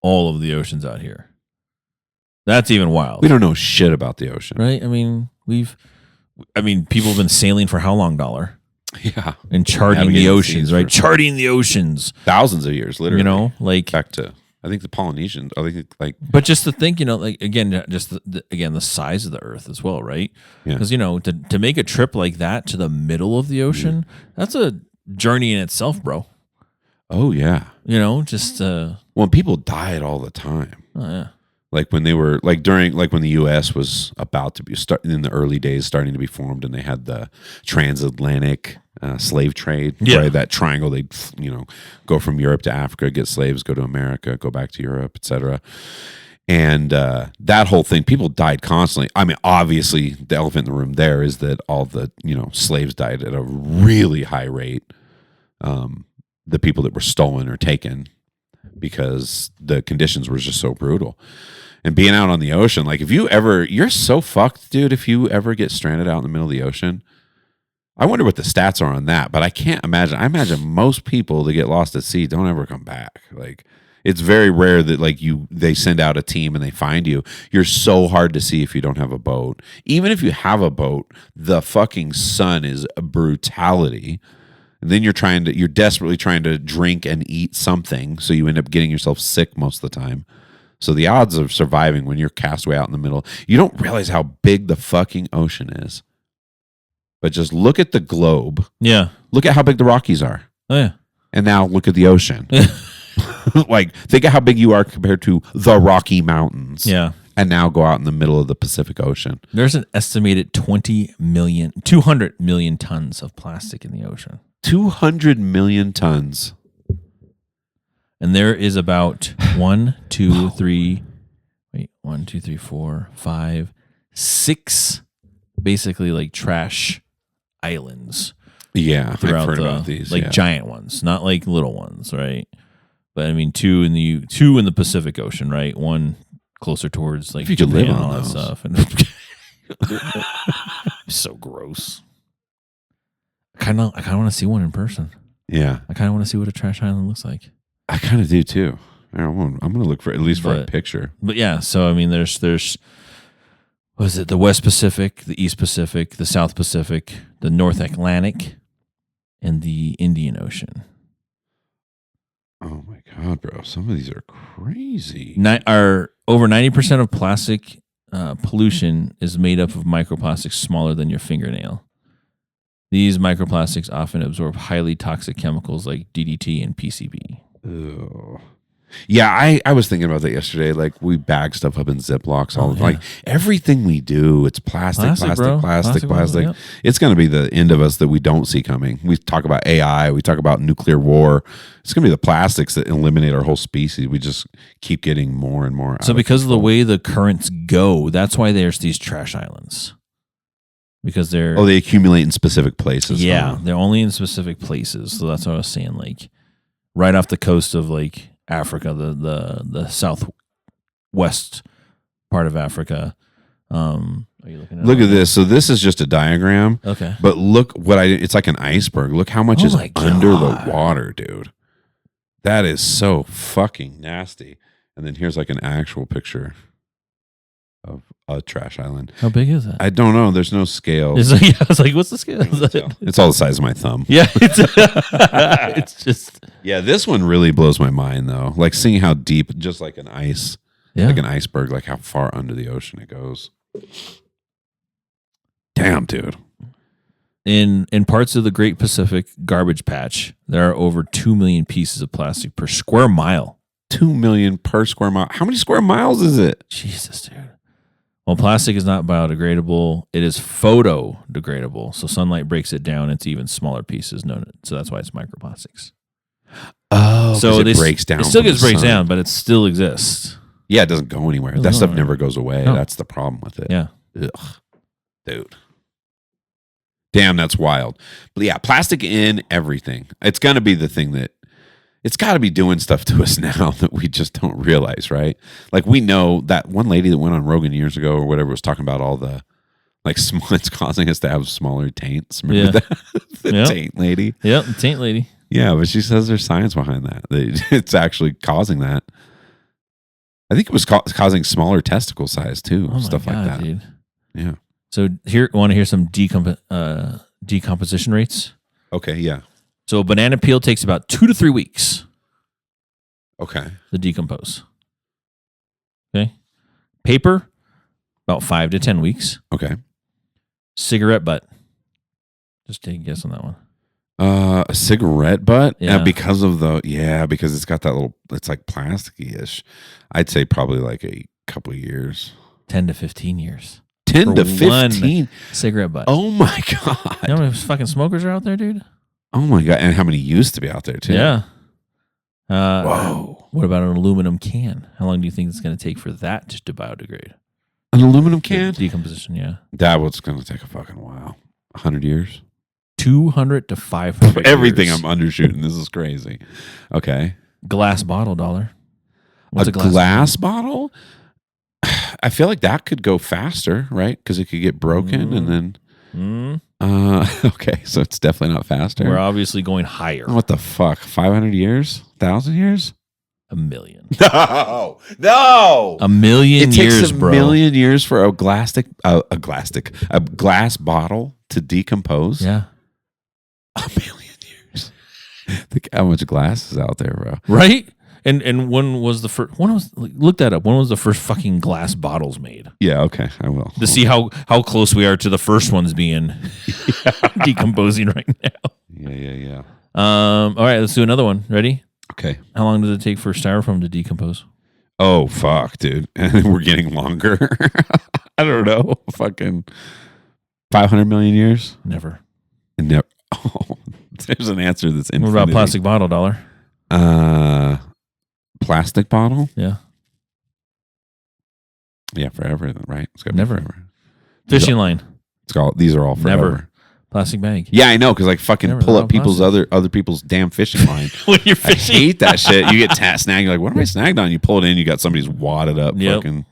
all of the oceans out here. That's even wild. We don't know shit about the ocean. Right? I mean, people have been sailing for how long, dollar? Yeah. And charting the oceans, right? Charting the oceans. Thousands of years, literally. Like back to, I think the Polynesians, But just to think, like, again, just the size of the earth as well, right? Yeah. Because, to make a trip like that to the middle of the ocean, that's a journey in itself, bro. Oh, yeah. Well, people died all the time. Oh, yeah. Like when they were when the U.S. was about to be in the early days, starting to be formed, and they had the transatlantic slave trade, right? That triangle, they'd go from Europe to Africa, get slaves, go to America, go back to Europe, etc. And that whole thing, people died constantly. I mean, obviously, the elephant in the room there is that all the slaves died at a really high rate. The people that were stolen or taken, because the conditions were just so brutal. And being out on the ocean, like you're so fucked, dude. If you ever get stranded out in the middle of the ocean, I wonder what the stats are on that. But I can't imagine. I imagine most people that get lost at sea don't ever come back. Like, it's very rare that they send out a team and they find you. You're so hard to see if you don't have a boat. Even if you have a boat, the fucking sun is a brutality. And then you're desperately trying to drink and eat something, so you end up getting yourself sick most of the time. So the odds of surviving when you're castaway out in the middle, you don't realize how big the fucking ocean is. But just look at the globe. Yeah. Look at how big the Rockies are. Oh, yeah. And now look at the ocean. Like, think of how big you are compared to the Rocky Mountains. Yeah. And now go out in the middle of the Pacific Ocean. There's an estimated 200 million tons of plastic in the ocean. 200 million tons. And there is about 1, 2, 3, 4, 5, 6 basically like trash islands. Yeah, throughout I've heard about these. Like giant ones, not like little ones, right? But I mean, two in the Pacific Ocean, right? One closer towards like if you could Japan live and on all that those. stuff. And so gross. I kind of want to see one in person. Yeah, I kind of want to see what a trash island looks like. I kind of do too. I'm going to look for at least for a picture. But yeah, so I mean, there's what is it? The West Pacific, the East Pacific, the South Pacific, the North Atlantic, and the Indian Ocean. Oh my God, bro! Some of these are crazy. Over 90% of plastic pollution is made up of microplastics smaller than your fingernail. These microplastics often absorb highly toxic chemicals like DDT and PCB. Ugh. Yeah, I was thinking about that yesterday. Like, we bag stuff up in Ziplocs. Like, everything we do, it's plastic. Yep. It's going to be the end of us that we don't see coming. We talk about AI. We talk about nuclear war. It's going to be the plastics that eliminate our whole species. We just keep getting more and more. So because of the way the currents go, that's why there's these trash islands. Because they accumulate in specific places. Yeah, they're only in specific places. So that's what I was saying. Like, right off the coast of like Africa, the southwest part of Africa. Are you looking at Look at this. So this is just a diagram. Okay. But look it's like an iceberg. Look how much is under the water, dude. That is so fucking nasty. And then here's like an actual picture of a trash island. How big is that? I don't know. There's no scale. I was like, what's the scale? It's all the size of my thumb. Yeah. It's just. Yeah, this one really blows my mind, though. Like, seeing how deep, just like an iceberg, like how far under the ocean it goes. Damn, dude. In parts of the Great Pacific Garbage Patch, there are over 2 million pieces of plastic per square mile. 2 million per square mile. How many square miles is it? Jesus, dude. Well, plastic is not biodegradable. It is photodegradable. So sunlight breaks it down into even smaller pieces. So that's why it's microplastics. Oh, so it breaks down. It still gets breaks down, but it still exists. Yeah, it doesn't go anywhere. That stuff never goes away. No. That's the problem with it. Yeah. Ugh. Dude. Damn, that's wild. But yeah, plastic in everything. It's going to be the thing that it's got to be doing stuff to us now that we just don't realize, right? Like, we know that one lady that went on Rogan years ago or whatever was talking about all the, like, it's causing us to have smaller taints. Remember that? The taint lady. Yep, the taint lady. Yeah, but she says there's science behind that. It's actually causing that. I think it was causing smaller testicle size too, stuff like that. Dude. Yeah. So want to hear some decomposition rates? Okay, yeah. So a banana peel takes about 2 to 3 weeks. Okay. To decompose. Okay. Paper, about 5 to 10 weeks. Okay. Cigarette butt. Just take a guess on that one. A cigarette butt? Yeah. Because it's got that little, it's like plasticky-ish. I'd say probably like a couple of years. 10 to 15 years. 10 to 15? Cigarette butt. Oh my God. You know how many fucking smokers are out there, dude? Oh my God. And how many used to be out there too? Yeah. Whoa. What about an aluminum can? How long do you think it's going to take for that to biodegrade? An aluminum can? Decomposition, yeah. That was going to take a fucking while. 100 years? 200 to 500 Everything years. I'm undershooting. This is crazy. Okay. Glass bottle, dollar. What's a glass bottle? I feel like that could go faster, right? Because it could get broken and then... okay, so it's definitely not faster. We're obviously going higher. What the fuck? 500 years? 1,000 years? A million. No. A million It years, takes a bro. million years for a glass bottle to decompose. Yeah. A million years. Think how much glass is out there, bro. Right? And when was the first? Look that up. When was the first fucking glass bottles made? Yeah. Okay, I will. To see how close we are to the first ones being decomposing right now. Yeah. All right, let's do another one. Ready? Okay. How long does it take for styrofoam to decompose? Oh fuck, dude. We're getting longer. I don't know. Fucking 500 million years. Never. Never. Oh, there's an answer that's What infinity. about plastic bottle, dollar? Plastic bottle. Yeah. Yeah, forever, right? It's gotta be Never. forever. Fishing line. These are all forever. Never. Plastic bag. Yeah, I know, because like fucking Never, pull they're up people's all other people's damn fishing line. When you're I fishing. hate that shit. You get snagged. You're like, what am I snagged on? You pull it in, you got somebody's wadded up Yep. fucking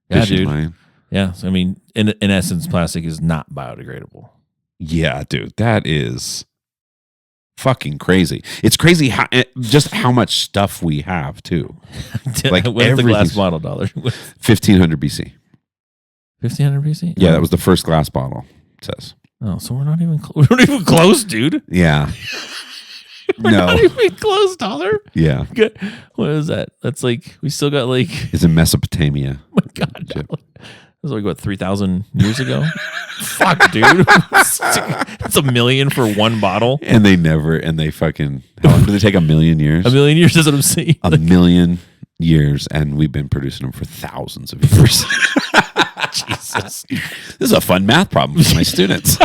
Yeah, fishing dude. line. Yeah. So, I mean, in essence, plastic is not biodegradable. Yeah, dude, that is fucking crazy. It's crazy just how much stuff we have too. Like What's the glass everything's- bottle, dollar? 1500 BC. 1500 BC? Yeah, that was the first glass bottle. It says. Oh, so we're not even we're not even close, dude. Yeah. We're No. not even close, dollar. Yeah. Good. What is that? That's like we still got like It's in Mesopotamia. oh my god. Dollar. That was like what 3,000 years ago. Fuck, dude. It's a million for one bottle. And they fucking how long did it take? A million years? A million years is what I'm saying. A million years, and we've been producing them for thousands of years. Jesus. This is a fun math problem for my students.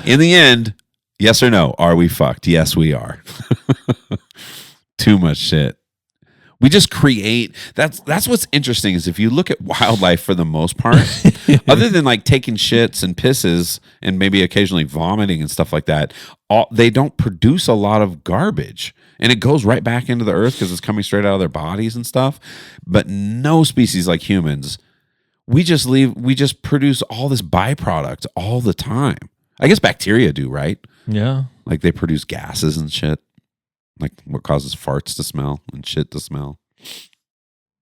In the end, yes or no, are we fucked? Yes, we are. Too much shit. We just create. That's what's interesting is if you look at wildlife for the most part, other than like taking shits and pisses and maybe occasionally vomiting and stuff like that, they don't produce a lot of garbage. And it goes right back into the earth because it's coming straight out of their bodies and stuff. But no species like humans, we just produce all this byproduct all the time. I guess bacteria do, right? Yeah. Like they produce gases and shit. Like what causes farts to smell and shit to smell.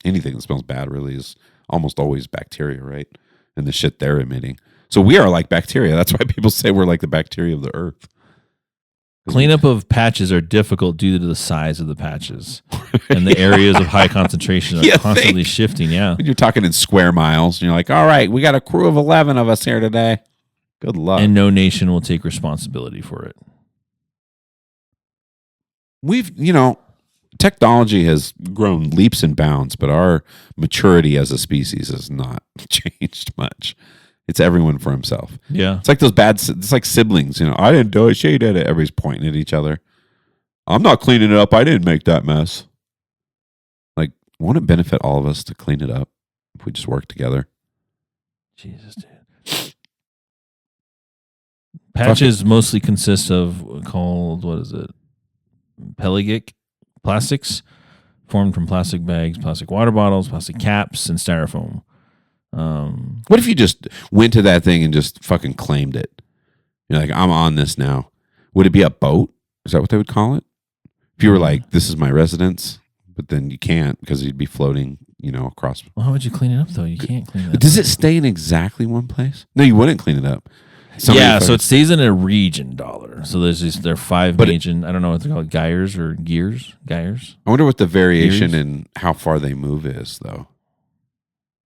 Anything that smells bad really is almost always bacteria, right? And the shit they're emitting. So we are like bacteria. That's why people say we're like the bacteria of the earth. Cleanup of patches are difficult due to the size of the patches. And the areas of high concentration are You constantly think? shifting. Yeah. When you're talking in square miles, and you're like, all right, we got a crew of 11 of us here today. Good luck. And no nation will take responsibility for it. We've, technology has grown leaps and bounds, but our maturity as a species has not changed much. It's everyone for himself. Yeah. It's like it's like siblings, I didn't do it, she did it. Everybody's pointing at each other. I'm not cleaning it up. I didn't make that mess. Like, won't it benefit all of us to clean it up if we just work together? Jesus, dude. Patches mostly consist of called, what is it? Pelagic plastics formed from plastic bags, plastic water bottles, plastic caps, and styrofoam. What if you just went to that thing and just fucking claimed it? You're like, I'm on this now. Would it be a boat? Is that what they would call it? If you were like, this is my residence, but then you can't because you'd be floating, across. Well, how would you clean it up, though? You can't clean it up. Does it stay in exactly one place? No, you wouldn't clean it up. Yeah, so it stays in a region, dollar. So there are five But region, I don't know what they're called, gyres or gears? Gyres? I wonder what the variation Years? in how far they move is, though.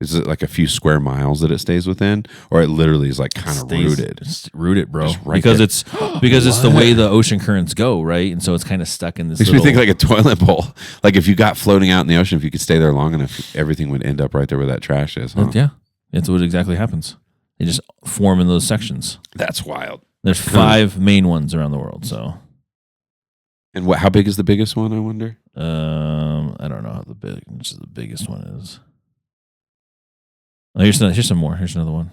Is it like a few square miles that it stays within, or it literally is like kind of rooted? It's rooted, bro. Just right because there. it's the way the ocean currents go, right? And so it's kind of stuck in this. Makes me think like a toilet bowl. Like if you got floating out in the ocean, if you could stay there long enough, everything would end up right there where that trash is. Huh? Yeah, that's what exactly happens. They just form in those sections. That's wild. There's 5 main ones around the world. So And how big is the biggest one, I wonder? I don't know how which is the biggest one is. Oh, here's some more. Here's another one.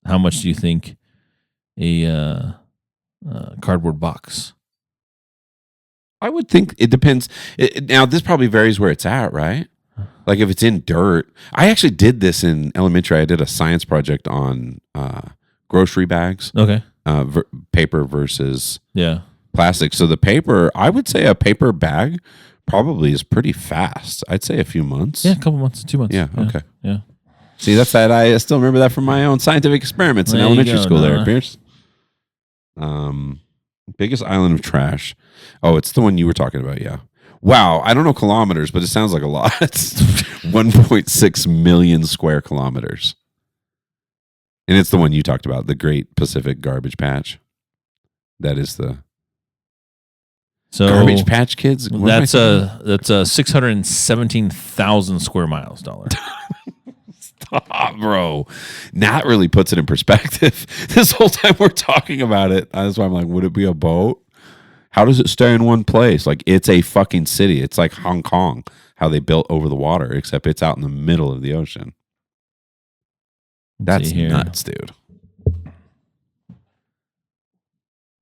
How much do you think a cardboard box? I would think it depends. Now, this probably varies where it's at, right? Like if it's in dirt. I actually did this in elementary. I did a science project on grocery bags. Okay. Paper versus plastic. So the paper, I would say a paper bag probably is pretty fast. I'd say a few months. Yeah, a couple months, 2 months. Yeah, okay. Yeah. See, that's that. I still remember that from my own scientific experiments in elementary school there, Pierce. Biggest island of trash. Oh, it's the one you were talking about, yeah. Wow, I don't know kilometers, but it sounds like a lot. It's 1.6 million square kilometers. And it's the one you talked about, the Great Pacific Garbage Patch. That is the Garbage Patch Kids? That's 617,000 square miles, dollar. Stop, bro. That really puts it in perspective. This whole time we're talking about it, that's why I'm like, would it be a boat? How does it stay in one place? Like, it's a fucking city. It's like Hong Kong, how they built over the water, except it's out in the middle of the ocean. That's nuts, dude.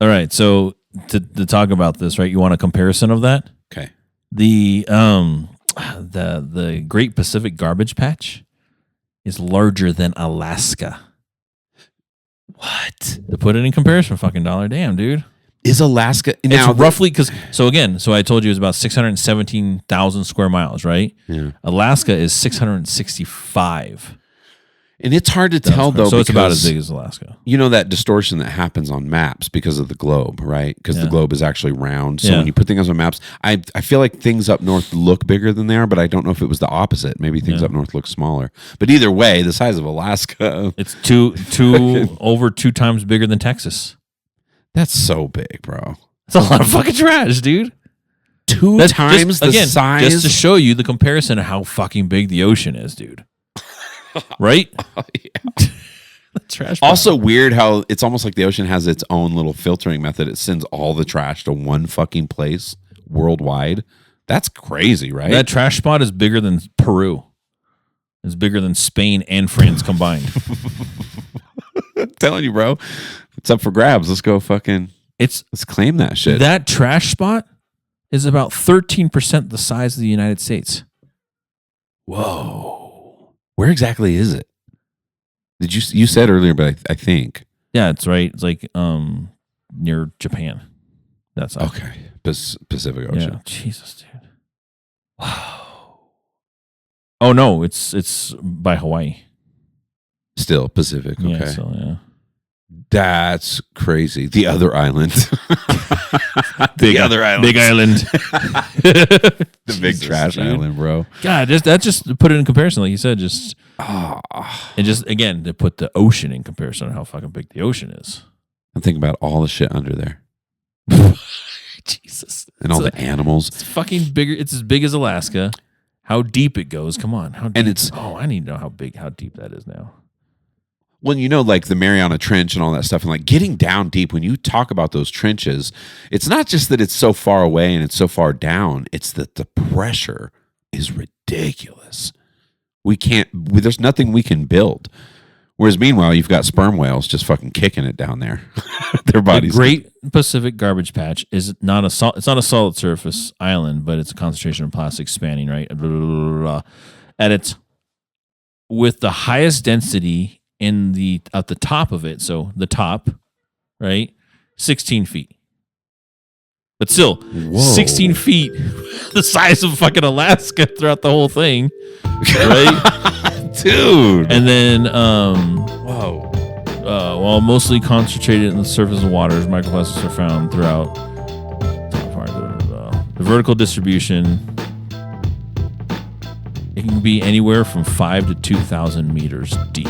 All right, so to talk about this, right? You want a comparison of that? Okay. The Great Pacific Garbage Patch is larger than Alaska. What? To put it in comparison, fucking dollar, damn, dude. Is Alaska now? It's roughly so I told you it was about 617,000 square miles, right? Yeah. Alaska is 665. And it's hard to tell, though. So it's about as big as Alaska. You know that distortion that happens on maps because of the globe, right? Because the globe is actually round. So when you put things on maps, I feel like things up north look bigger than they are, but I don't know if it was the opposite. Maybe things up north look smaller. But either way, the size of Alaska. It's over 2 times bigger than Texas. That's so big, bro. That's a lot of fucking trash, dude. 2 times the size? Just to show you the comparison of how fucking big the ocean is, dude. Right? Yeah. Trash. Also weird how it's almost like the ocean has its own little filtering method. It sends all the trash to one fucking place worldwide. That's crazy, right? That trash spot is bigger than Peru. It's bigger than Spain and France combined. I'm telling you, bro. It's up for grabs. Let's go let's claim that shit. That trash spot is about 13% the size of the United States. Whoa. Where exactly is it? You said earlier, but I think. Yeah, it's right. It's like near Japan. That's okay. Pacific Ocean. Yeah. Jesus, dude. Wow. Oh no, it's by Hawaii. Still Pacific. Okay. Yeah, so, yeah. That's crazy. The other island. Big island. The big trash island, bro. God, that just put it in comparison, like you said, and just again to put the ocean in comparison on how fucking big the ocean is. I'm thinking about all the shit under there. Jesus. And all the animals. It's fucking bigger. It's as big as Alaska. How deep it goes. Come on. How deep? And I need to know how deep that is now. Well, like the Mariana Trench and all that stuff, and like getting down deep, when you talk about those trenches, it's not just that it's so far away and it's so far down, it's that the pressure is ridiculous. There's nothing we can build. Whereas meanwhile, you've got sperm whales just fucking kicking it down there. Their bodies. The Great Pacific Garbage Patch is it's not a solid surface island, but it's a concentration of plastic spanning, right? Blah, blah, blah, blah. At its, with the highest density at the top of it, so the top, right, 16 feet. But still, 16 feet, the size of fucking Alaska throughout the whole thing, right? Dude. And then, while mostly concentrated in the surface of waters, microplastics are found throughout the vertical distribution. It can be anywhere from 5 to 2,000 meters deep.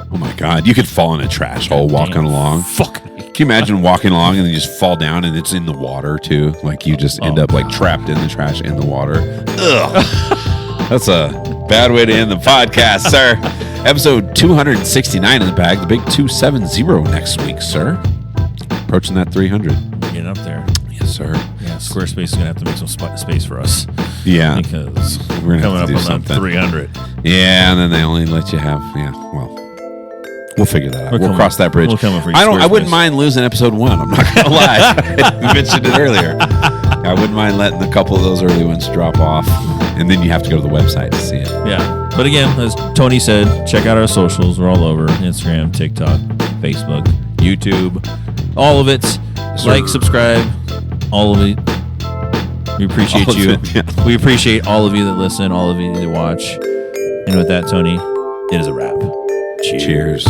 Oh my God. You could fall in a trash hole walking along. Fuck. Can you imagine walking along and then you just fall down and it's in the water too? Like you just end up like trapped in the trash in the water. Ugh. That's a bad way to end the podcast, sir. Episode 269 in the bag. The big 270 next week, sir. Approaching that 300. Getting up there. Yes, sir. Yeah, Squarespace is gonna have to make some space for us. Yeah, because we're coming up do on something. 300. Yeah, and then they only let you have. Yeah, well, we'll figure that out. We'll cross that bridge. We'll come up for you, I wouldn't Squarespace. mind losing episode 1. I'm not gonna lie. I mentioned it earlier. I wouldn't mind letting a couple of those early ones drop off, and then you have to go to the website to see it. Yeah, but again, as Tony said, check out our socials. We're all over Instagram, TikTok, Facebook, YouTube, all of it. Like, subscribe, all of it. We appreciate you. Yeah. We appreciate all of you that listen, all of you that watch. And with that, Tony, it is a wrap. Cheers.